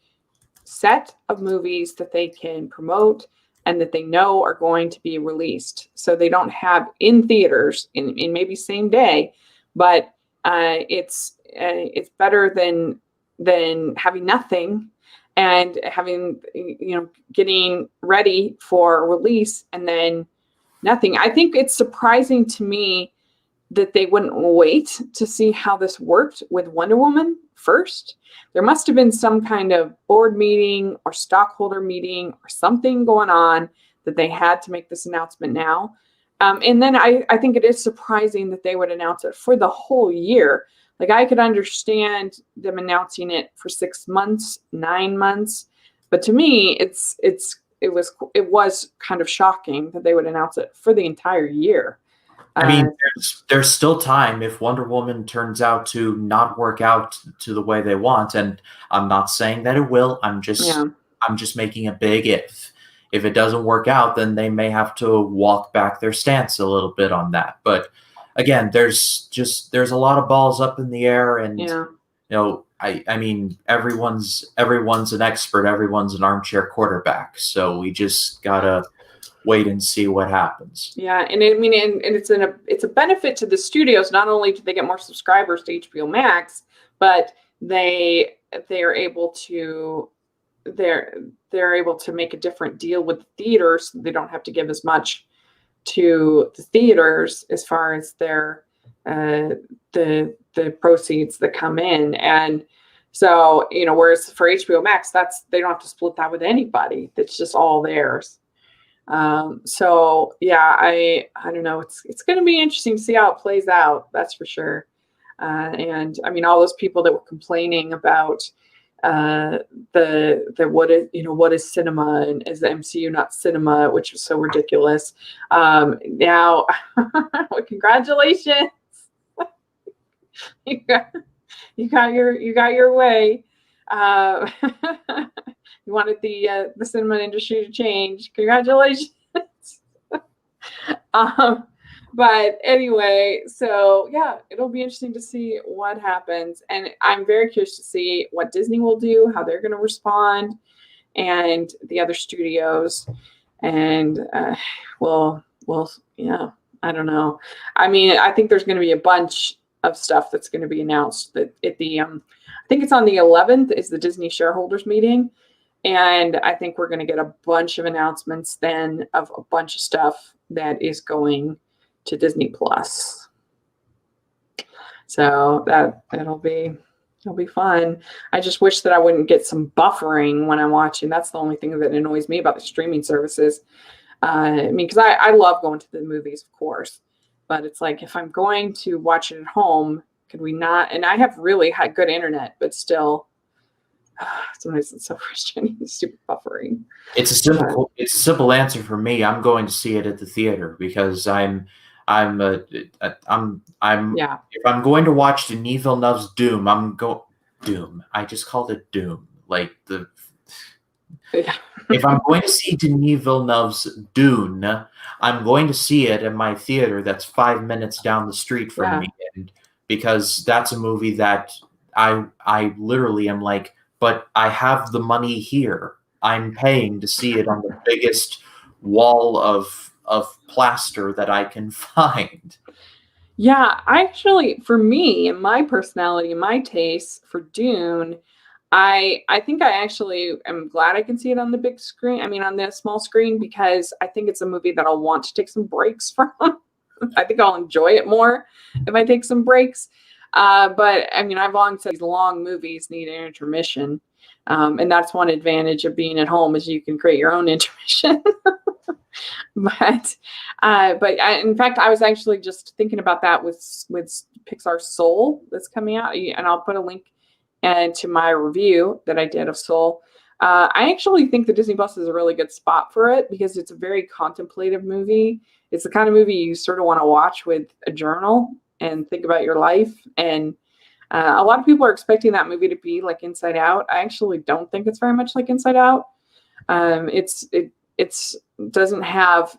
set of movies that they can promote and that they know are going to be released. So they don't have in theaters in maybe same day, but it's better than having nothing and having, getting ready for release and then nothing. I think it's surprising to me that they wouldn't wait to see how this worked with Wonder Woman first. There must have been some kind of board meeting or stockholder meeting or something going on that they had to make this announcement now. And then I think it is surprising that they would announce it for the whole year. Like, I could understand them announcing it for 6 months, 9 months, but to me, it was kind of shocking that they would announce it for the entire year. I mean, there's still time if Wonder Woman turns out to not work out to the way they want, and I'm not saying that it will. I'm just making a big if. If it doesn't work out, then they may have to walk back their stance a little bit on that. But again, there's a lot of balls up in the air, and I mean, everyone's an expert, everyone's an armchair quarterback. So we just gotta wait and see what happens. Yeah, and I mean, and it's a benefit to the studios. Not only do they get more subscribers to HBO Max, but they're able to make a different deal with the theaters. So they don't have to give as much to the theaters as far as their the proceeds that come in. And so, whereas for HBO Max, they don't have to split that with anybody. It's just all theirs. So yeah, I don't know. It's going to be interesting to see how it plays out. That's for sure. And I mean, all those people that were complaining about what is cinema, and is the MCU not cinema, which was so ridiculous. Now, congratulations, you got your way. You wanted the cinema industry to change. Congratulations. But anyway, so yeah, it'll be interesting to see what happens. And I'm very curious to see what Disney will do, how they're going to respond, and the other studios. And well, yeah, I don't know. I mean, I think there's going to be a bunch of stuff that's going to be announced that at the I think it's on the 11th is the Disney shareholders meeting. And I think we're going to get a bunch of announcements then of a bunch of stuff that is going to Disney Plus. So it'll be fun. I just wish that I wouldn't get some buffering when I'm watching. That's the only thing that annoys me about the streaming services. I mean, because I love going to the movies, of course, but it's like, if I'm going to watch it at home, could we not? And I have really good internet, but still, sometimes it's so frustrating. Stupid buffering. It's a simple answer for me. I'm going to see it at the theater because if I'm going to watch Denis Villeneuve's Doom, Doom. I just called it Doom. If I'm going to see Denis Villeneuve's Dune, I'm going to see it in my theater that's 5 minutes down the street from me, and because that's a movie that I literally am like, but I have the money here. I'm paying to see it on the biggest wall of plaster that I can find. Yeah, I actually, for me and my personality and my taste for Dune, I think I actually am glad I can see it on the big screen. I mean, on the small screen, because I think it's a movie that I'll want to take some breaks from. I think I'll enjoy it more if I take some breaks. But I mean, I've long said these long movies need an intermission. And that's one advantage of being at home is you can create your own intermission. but in fact, I was actually just thinking about that with Pixar's Soul that's coming out, and I'll put a link to my review that I did of Soul. I actually think the Disney Plus is a really good spot for it because it's a very contemplative movie. It's the kind of movie you sort of want to watch with a journal and think about your life. And a lot of people are expecting that movie to be like Inside Out. I actually don't think it's very much like Inside Out. It's doesn't have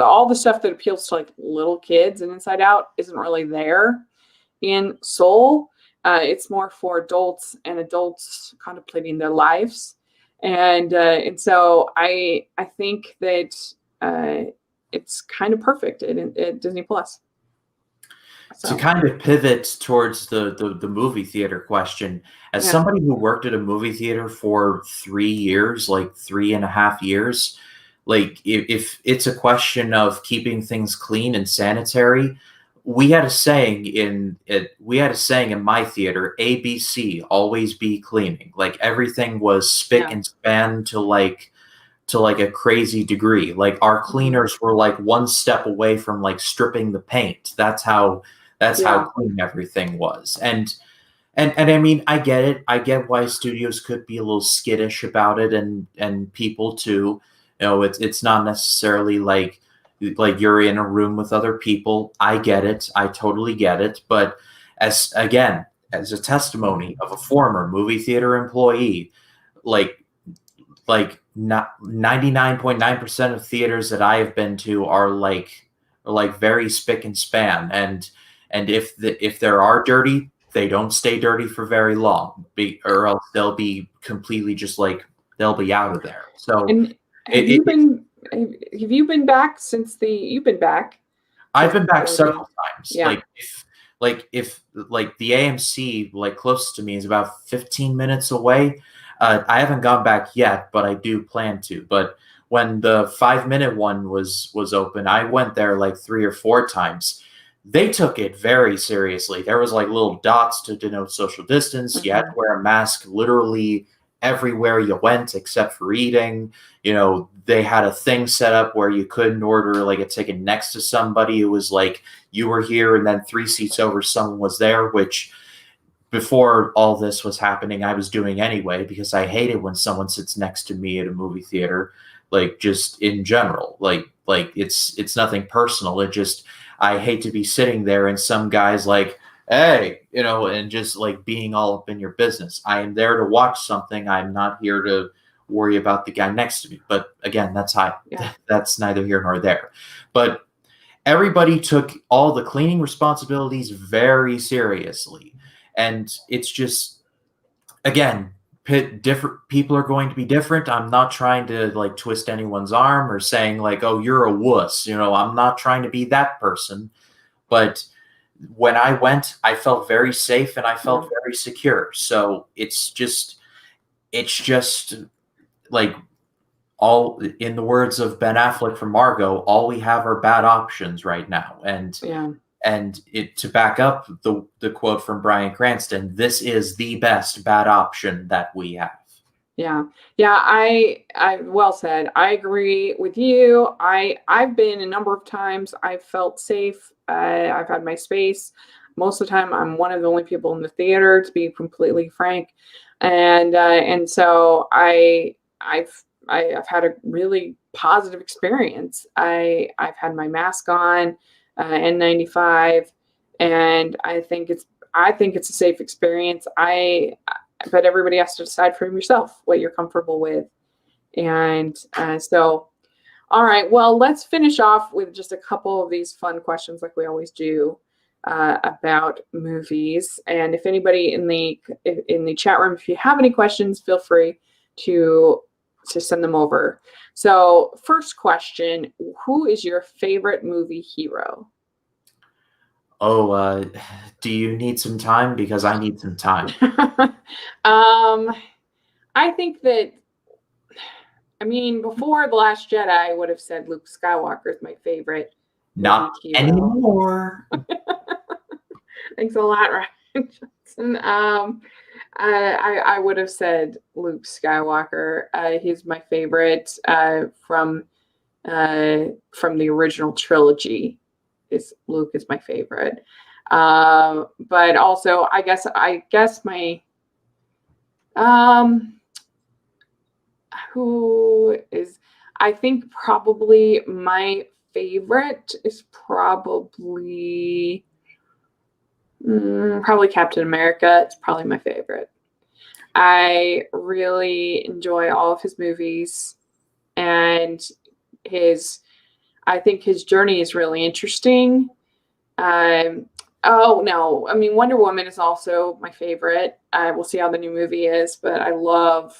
all the stuff that appeals to like little kids, and Inside Out isn't really there in Soul. It's more for adults and adults contemplating their lives, and so I think that it's kind of perfect at Disney Plus. To kind of pivot towards the movie theater question, as somebody who worked at a movie theater for 3 years, like 3.5 years, like if it's a question of keeping things clean and sanitary, we had a saying in my theater, ABC, always be cleaning. Like everything was spick and span to like a crazy degree. Like our cleaners were like one step away from like stripping the paint. That's how clean everything was. And I mean, I get it. I get why studios could be a little skittish about it, and people too. You know, it's not necessarily like you're in a room with other people. I get it. I totally get it. But as a testimony of a former movie theater employee, like not 99.9% of theaters that I have been to are like very spick and span, and if there are dirty, they don't stay dirty for very long, or else they'll be completely just like they'll be out of there. So have you been back since you've been back? I've been back several times. Yeah. If the AMC like closest to me is about 15 minutes away. I haven't gone back yet, but I do plan to. But when the 5-minute one was open, I went there like 3 or 4 times. They took it very seriously. There was like little dots to denote social distance. You had to wear a mask literally everywhere you went except for eating. You know, they had a thing set up where you couldn't order like a ticket next to somebody. It was like you were here and then 3 seats over someone was there, which before all this was happening, I was doing anyway, because I hate it when someone sits next to me at a movie theater, like just in general, like it's nothing personal. It just, I hate to be sitting there and some guy's like, hey, you know, and just like being all up in your business. I am there to watch something. I'm not here to worry about the guy next to me. But again, that's neither here nor there. But everybody took all the cleaning responsibilities very seriously. And it's just, again, different people are going to be different. I'm not trying to like twist anyone's arm or saying like, oh, you're a wuss. You know, I'm not trying to be that person. But when I went, I felt very safe and I felt very secure. So it's just like, all, in the words of Ben Affleck from Margot, all we have are bad options right now. And it, to back up the quote from Bryan Cranston, this is the best bad option that we have. Yeah. I well said. I agree with you. I've been a number of times. I've felt safe. I've had my space. Most of the time, I'm one of the only people in the theater, to be completely frank. And so I've had a really positive experience. I've had my mask on, N95, and I think it's a safe experience. But everybody has to decide for yourself what you're comfortable with. And so, all right, well, let's finish off with just a couple of these fun questions like we always do about movies. And if anybody in the chat room, if you have any questions, feel free to to send them over. So, first question, who is your favorite movie hero? Oh, do you need some time? Because I need some time. I think that, I mean, before The Last Jedi, I would have said Luke Skywalker is my favorite movie Not hero. anymore. Thanks a lot, Ryan Johnson. I would have said Luke Skywalker. He's my favorite from the original trilogy. Luke is my favorite. But also, I guess my who is, I think probably my favorite is probably Captain America. It's probably my favorite. I really enjoy all of his movies, and I think his journey is really interesting. Oh no, I mean Wonder Woman is also my favorite. We'll see how the new movie is, but I love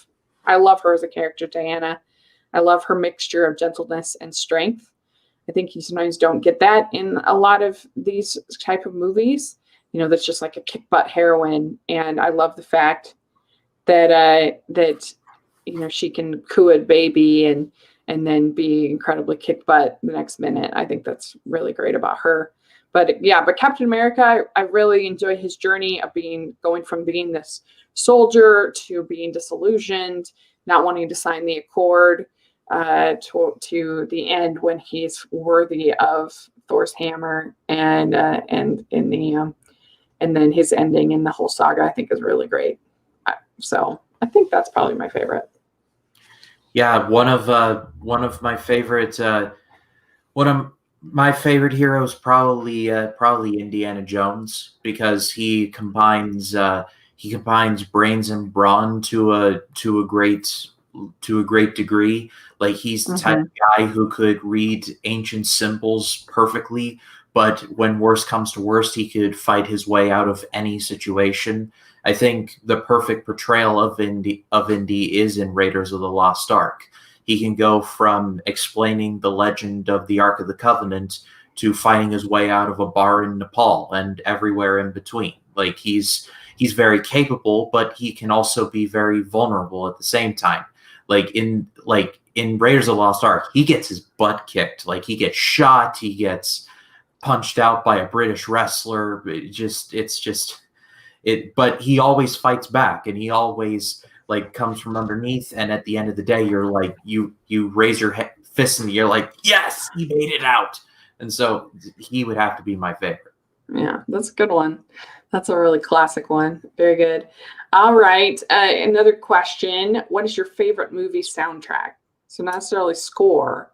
her as a character, Diana. I love her mixture of gentleness and strength. I think you sometimes don't get that in a lot of these type of movies. That's just like a kick butt heroine, and I love the fact that she can coo a baby and then be incredibly kick butt the next minute. I think that's really great about her. But Captain America, I really enjoy his journey of going from being this soldier to being disillusioned, not wanting to sign the accord, to the end when he's worthy of Thor's hammer, and then his ending in the whole saga, I think, is really great. So I think that's probably my favorite. Yeah, one of my favorite heroes probably Indiana Jones, because he combines brains and brawn to a great degree. Like, he's the type of guy who could read ancient symbols perfectly, but when worst comes to worst, he could fight his way out of any situation. I think the perfect portrayal of Indy is in Raiders of the Lost Ark. He can go from explaining the legend of the Ark of the Covenant to fighting his way out of a bar in Nepal and everywhere in between. Like, he's very capable, but he can also be very vulnerable at the same time. Like in Raiders of the Lost Ark, he gets his butt kicked. Like, he gets shot, he gets punched out by a British wrestler. But he always fights back, and he always comes from underneath. And at the end of the day, you're like, you raise your fist in the air, like, yes, he made it out. And so he would have to be my favorite. Yeah, that's a good one. That's a really classic one. Very good. All right. Another question. What is your favorite movie soundtrack? So not necessarily score,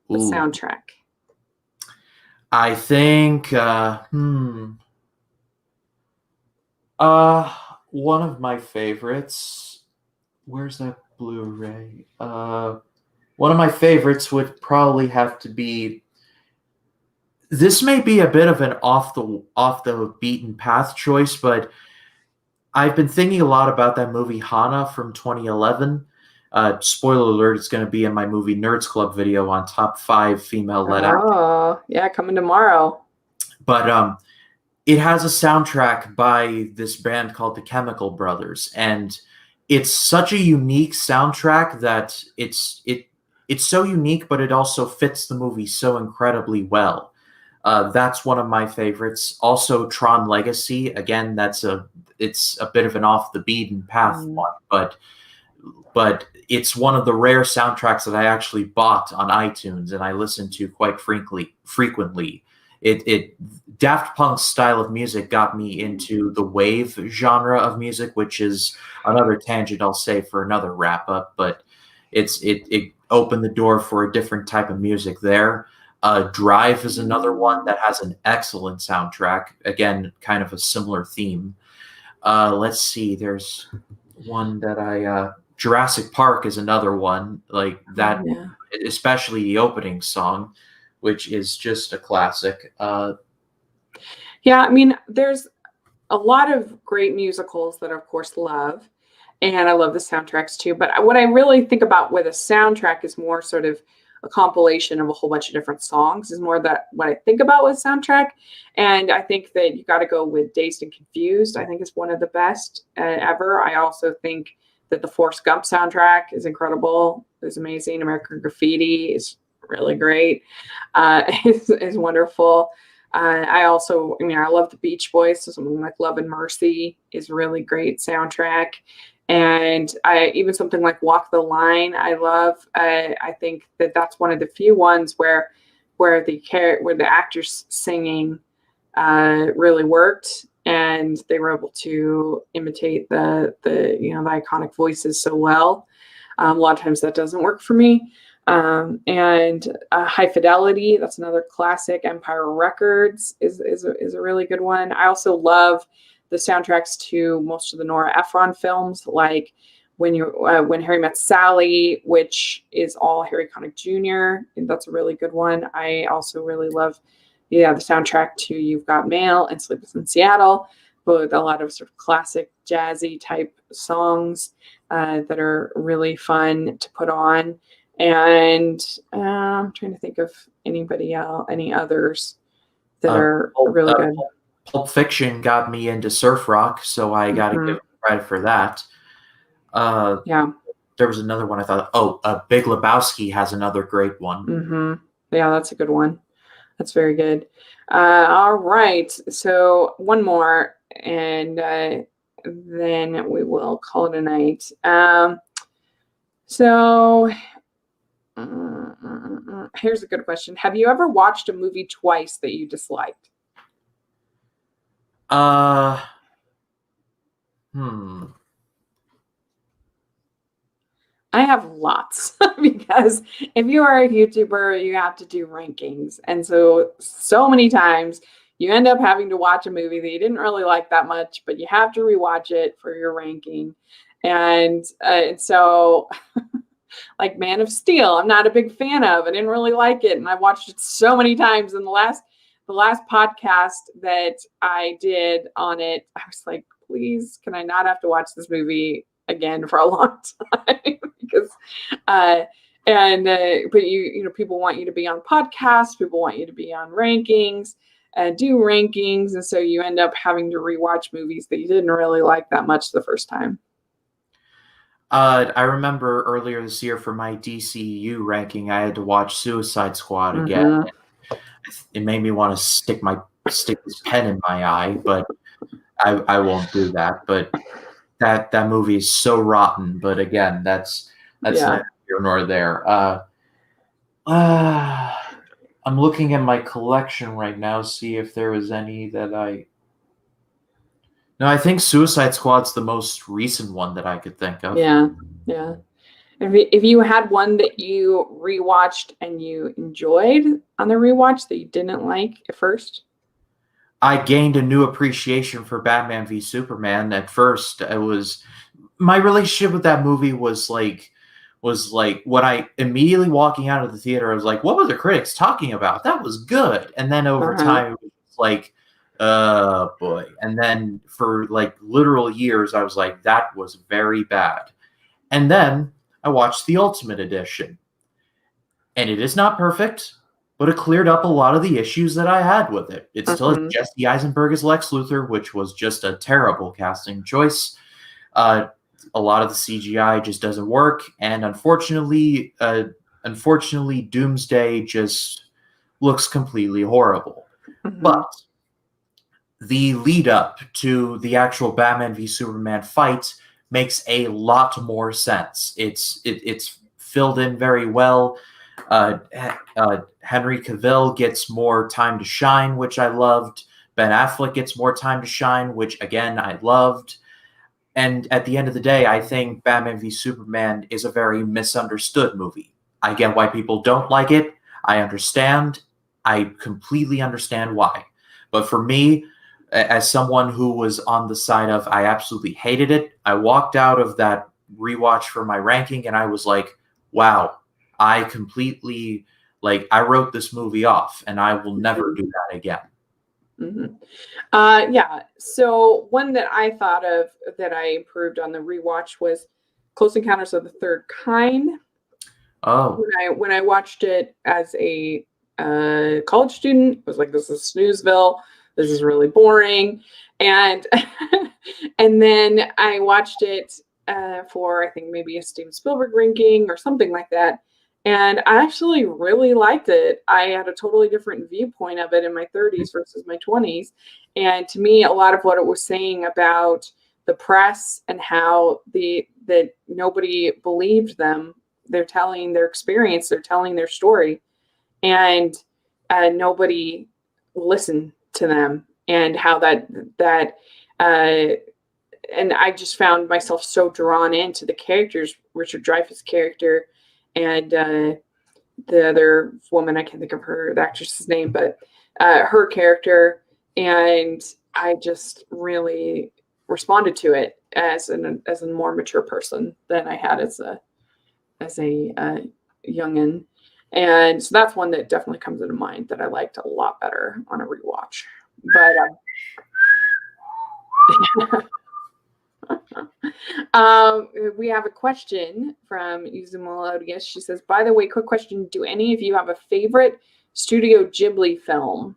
but soundtrack. I think one of my favorites. Where's that Blu-ray? One of my favorites would probably have to be. This may be a bit of an off the beaten path choice, but I've been thinking a lot about that movie Hana from 2011. Spoiler alert, it's going to be in my movie Nerds Club video on top 5 female-led actors. Oh, yeah, coming tomorrow. But it has a soundtrack by this band called the Chemical Brothers, and it's such a unique soundtrack that it's so unique, but it also fits the movie so incredibly well. That's one of my favorites. Also, Tron Legacy. Again, it's a bit of an off the beaten path one, but it's one of the rare soundtracks that I actually bought on iTunes and I listen to quite frequently. Daft Punk's style of music got me into the wave genre of music, which is another tangent I'll say for another wrap up, but it opened the door for a different type of music there. Drive is another one that has an excellent soundtrack. Again, kind of a similar theme. Let's see. There's one that Jurassic Park is another one like that, especially the opening song, which is just a classic. Yeah, I mean, there's a lot of great musicals that I, of course, love. and I love the soundtracks too. But what I really think about with a soundtrack is more sort of a compilation of a whole bunch of different songs is more that what I think about with soundtrack. And I think that you got to go with Dazed and Confused. I think it's one of the best ever. I also think that the Forrest Gump soundtrack is incredible. It's amazing. American Graffiti is really great. Is wonderful. I love the Beach Boys. So something like Love and Mercy is really great soundtrack. And even something like Walk the Line, I love. I think that that's one of the few ones where the actors singing really worked, and they were able to imitate the iconic voices so well. A lot of times that doesn't work for me. And High Fidelity, that's another classic. Empire Records is a really good one. I also love the soundtracks to most of the Nora Ephron films, like When Harry Met Sally, which is all Harry Connick Jr. And that's a really good one. I also really love, the soundtrack to You've Got Mail and Sleepless in Seattle, with a lot of sort of classic jazzy type songs that are really fun to put on. And I'm trying to think of any others that are really good. Pulp Fiction got me into surf rock, so I got to give it credit for that. There was another one I thought, Big Lebowski has another great one. Mm-hmm. Yeah, that's a good one. That's very good. All right. So one more, and then we will call it a night. Here's a good question. Have you ever watched a movie twice that you disliked? I have lots because if you are a YouTuber, you have to do rankings. And so many times you end up having to watch a movie that you didn't really like that much, but you have to rewatch it for your ranking. And so like Man of Steel, I'm not a big fan of. I didn't really like it. And I watched it so many times. And the last podcast that I did on it, I was like, please, can I not have to watch this movie again for a long time? Because but people want you to be on podcasts, people want you to be on rankings, do rankings, and so you end up having to rewatch movies that you didn't really like that much the first time. I remember earlier this year for my DCU ranking, I had to watch Suicide Squad again. Mm-hmm. It made me want to stick this pen in my eye, but I won't do that. But that movie is so rotten. But again, that's not here nor there. I'm looking at my collection right now, see if there was any that I. No, I think Suicide Squad's the most recent one that I could think of. Yeah. If you had one that you rewatched and you enjoyed on the rewatch that you didn't like at first? I gained a new appreciation for Batman v Superman. At first, my relationship with that movie was like when I immediately walking out of the theater, I was like, what were the critics talking about? That was good. And then over time, it was like, boy. And then for like literal years, I was like, that was very bad. And then I watched the Ultimate Edition. And it is not perfect, but it cleared up a lot of the issues that I had with it. It still has Jesse Eisenberg as Lex Luthor, which was just a terrible casting choice. A lot of the CGI just doesn't work. And unfortunately, Doomsday just looks completely horrible. Mm-hmm. But the lead up to the actual Batman v Superman fight makes a lot more sense. It's filled in very well. Henry Cavill gets more time to shine, which I loved. Ben Affleck gets more time to shine, which again I loved. And at the end of the day, I think Batman v Superman is a very misunderstood movie. I get why people don't like it. I understand. I completely understand why. But for me, as someone who was on the side of I absolutely hated it, I walked out of that rewatch for my ranking and I was like, wow, I completely, I wrote this movie off and I will never do that again. Yeah. So one that I thought of that I improved on the rewatch was Close Encounters of the Third Kind. Oh, When I watched it as a college student, I was like, "This is snoozeville. This is really boring," and and then I watched it for I think maybe a Steven Spielberg ranking or something like that, and I actually really liked it. I had a totally different viewpoint of it in my 30s versus my 20s, and to me, a lot of what it was saying about the press and how that nobody believed them. They're telling their experience, they're telling their story, and nobody listened to them, and how that uh, and I just found myself so drawn into the characters, Richard Dreyfuss' character, and the other woman, I can't think of the actress's name, but her character, and I just really responded to it as a more mature person than I had as a youngin. And so that's one that definitely comes into mind that I liked a lot better on a rewatch. But we have a question from Uzumelodius. She says, by the way, quick question. Do any of you have a favorite Studio Ghibli film?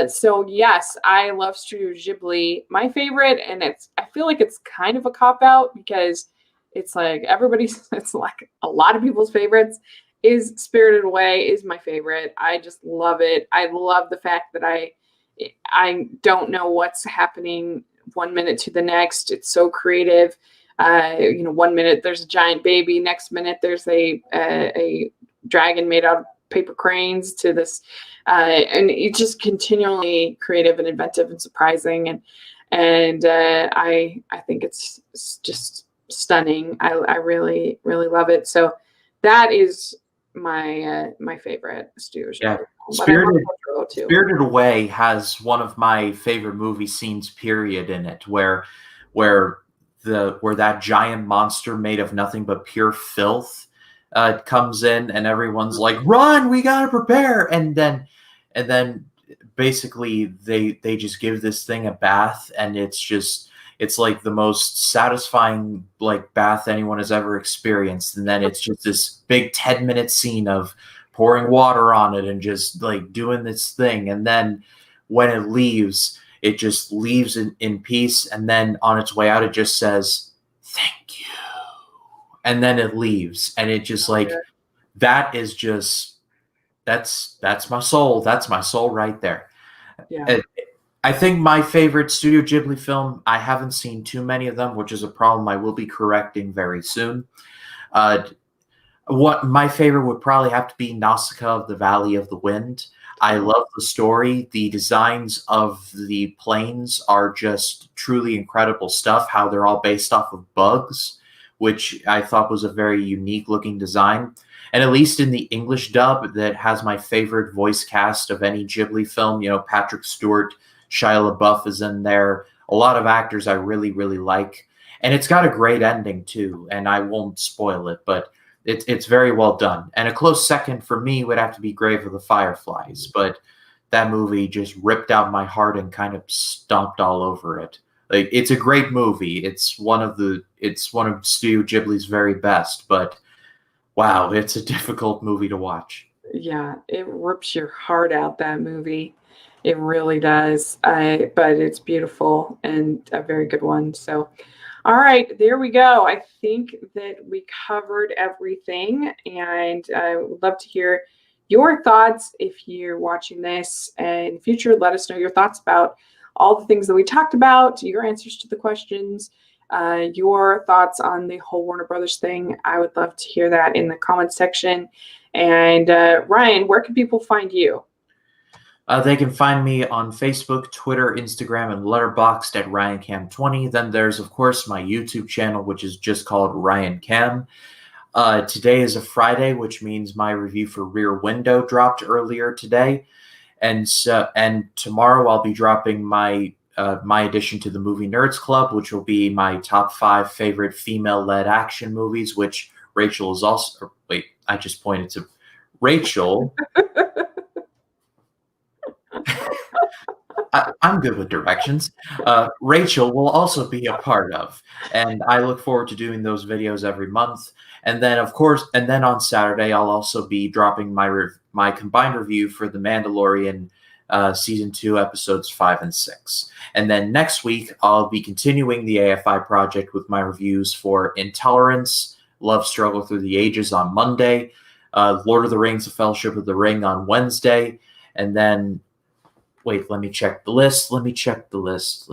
So yes, I love Studio Ghibli. My favorite, and I feel like it's kind of a cop out because it's like it's like a lot of people's favorites, is Spirited Away is my favorite. I just love it. I love the fact that I don't know what's happening one minute to the next. It's so creative. 1 minute there's a giant baby, next minute there's a dragon made out of paper cranes to this, and it's just continually creative and inventive and surprising, and I think it's just stunning. I really really love it. So that is my favorite Studio yeah. Ghibli. But I love Totoro too. Spirited Away has one of my favorite movie scenes, period, in it, where that giant monster made of nothing but pure filth comes in, and everyone's like, "Run! We gotta prepare!" And then basically they just give this thing a bath, and it's like the most satisfying like bath anyone has ever experienced. And then it's just this big 10-minute scene of pouring water on it and just like doing this thing. And then when it just leaves in peace. And then on its way out, it just says, "Thank you." And then it leaves. And it just like, that is just, that's my soul. That's my soul right there. Yeah. I think my favorite Studio Ghibli film, I haven't seen too many of them, which is a problem I will be correcting very soon. What my favorite would probably have to be Nausicaa of the Valley of the Wind. I love the story. The designs of the planes are just truly incredible stuff, how they're all based off of bugs, which I thought was a very unique looking design. And at least in the English dub, that has my favorite voice cast of any Ghibli film. Patrick Stewart, Shia LaBeouf is in there. A lot of actors I really, really like. And it's got a great ending too, and I won't spoil it, but it's very well done. And a close second for me would have to be Grave of the Fireflies, but that movie just ripped out my heart and kind of stomped all over it. Like, it's a great movie. It's one of Studio Ghibli's very best, but wow, it's a difficult movie to watch. Yeah, it rips your heart out, that movie. It really does. But it's beautiful and a very good one. So, all right, there we go. I think that we covered everything, and I would love to hear your thoughts if you're watching this. And in the future, let us know your thoughts about all the things that we talked about, your answers to the questions, your thoughts on the whole Warner Brothers thing. I would love to hear that in the comments section. And Ryan, where can people find you? They can find me on Facebook, Twitter, Instagram, and Letterboxd at RyanCam20. Then there's, of course, my YouTube channel, which is just called Ryan Cam. Today is a Friday, which means my review for Rear Window dropped earlier today. And tomorrow I'll be dropping my addition to the Movie Nerds Club, which will be my top 5 favorite female-led action movies, which Rachel is also... Wait, I just pointed to Rachel... I'm good with directions. Rachel will also be a part of, and I look forward to doing those videos every month. And then, of course, and then on Saturday, I'll also be dropping my combined review for The Mandalorian season 2, episodes 5 and 6. And then next week, I'll be continuing the AFI project with my reviews for Intolerance, Love Struggle Through the Ages on Monday, Lord of the Rings: The Fellowship of the Ring on Wednesday, and then wait, let me check the list. Let me check the list.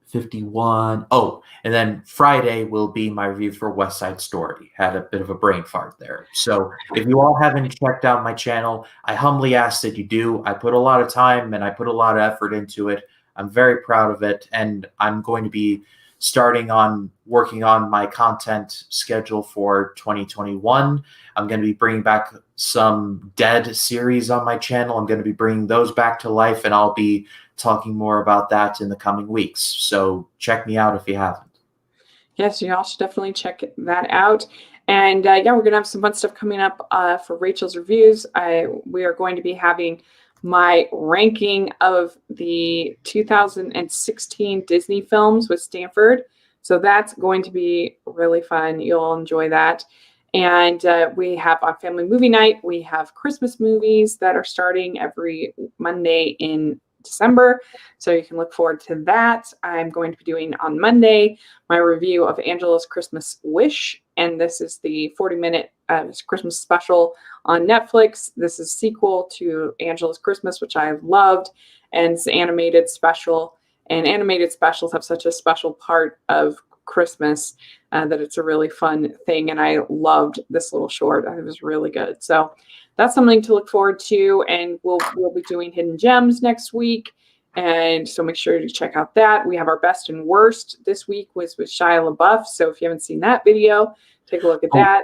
51. Oh, and then Friday will be my review for West Side Story. Had a bit of a brain fart there. So if you all haven't checked out my channel, I humbly ask that you do. I put a lot of time and I put a lot of effort into it. I'm very proud of it, and I'm going to be working on my content schedule for 2021. I'm going to be bringing back some Dead series on my channel. I'm going to be bringing those back to life, and I'll be talking more about that in the coming weeks. So check me out if you haven't. Yes, you all should definitely check that out. And yeah, we're going to have some fun stuff coming up for Rachel's reviews. We are going to be having my ranking of the 2016 Disney films with Stanford. So that's going to be really fun. You'll enjoy that. And we have on Family Movie Night, we have Christmas movies that are starting every Monday in December. So you can look forward to that. I'm going to be doing on Monday my review of Angela's Christmas Wish. And this is the 40-minute Christmas special on Netflix. This is a sequel to Angela's Christmas, which I have loved. And it's an animated special. And animated specials have such a special part of Christmas that it's a really fun thing. And I loved this little short. It was really good. So that's something to look forward to. And we'll be doing Hidden Gems next week. And so make sure to check out that. We have our best and worst this week was with Shia LaBeouf. So if you haven't seen that video, take a look at that.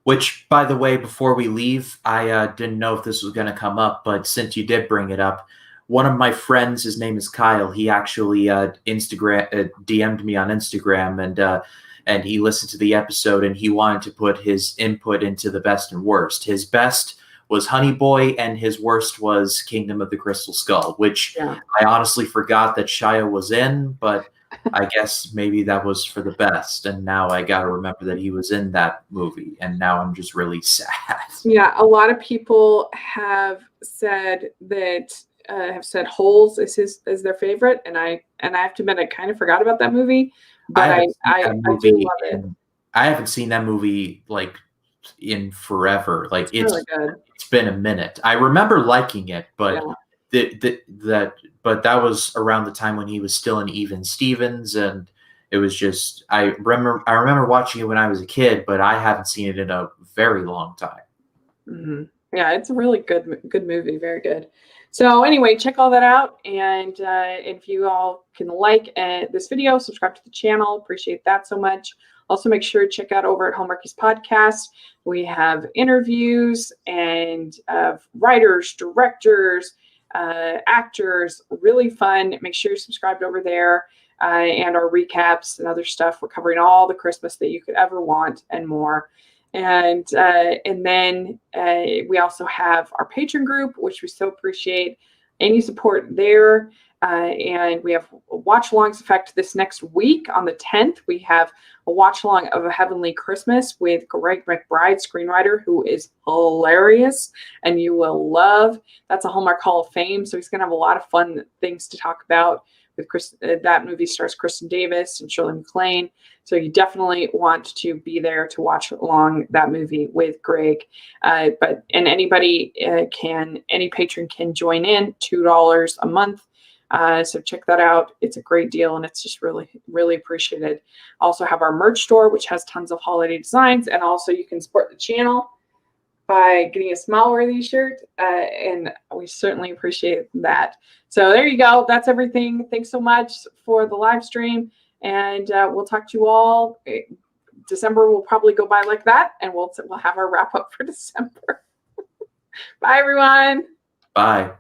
Which, by the way, before we leave, I didn't know if this was going to come up, but since you did bring it up, one of my friends, his name is Kyle. He actually DM'd me on Instagram, and he listened to the episode, and he wanted to put his input into the best and worst. His best was Honey Boy, and his worst was Kingdom of the Crystal Skull, which I honestly forgot that Shia was in, but I guess maybe that was for the best. And now I got to remember that he was in that movie, and now I'm just really sad. Yeah, a lot of people have said that. Have said Holes is their favorite, and I have to admit I kind of forgot about that movie, but I do love it. I haven't seen that movie like in forever. Like it's really good. It's been a minute. I remember liking it, but but that was around the time when he was still in Even Stevens, and it was just I remember watching it when I was a kid, but I haven't seen it in a very long time. Mm-hmm. Yeah, it's a really good movie, very good. So anyway, check all that out. And if you all can like this video, subscribe to the channel. Appreciate that so much. Also, make sure to check out over at Hallmarkies Podcast. We have interviews and writers, directors, actors. Really fun. Make sure you're subscribed over there. And our recaps and other stuff. We're covering all the Christmas that you could ever want and more. And then we also have our Patreon group, which we so appreciate any support there. And we have a watch-alongs effect this next week on the 10th. We have a watch-along of A Heavenly Christmas with Greg McBride, screenwriter, who is hilarious and you will love. That's a Hallmark Hall of Fame, so he's going to have a lot of fun things to talk about. With that movie stars Kristen Davis and Shirley MacLaine. So you definitely want to be there to watch along that movie with Greg. But anybody any patron can join in, $2 a month. So check that out. It's a great deal, and it's just really, really appreciated. Also have our merch store, which has tons of holiday designs, and also you can support the channel by getting a Smile-worthy shirt, and we certainly appreciate that. So there you go. That's everything. Thanks so much for the live stream, and we'll talk to you all. December will probably go by like that, and we'll have our wrap up for December. Bye, everyone. Bye.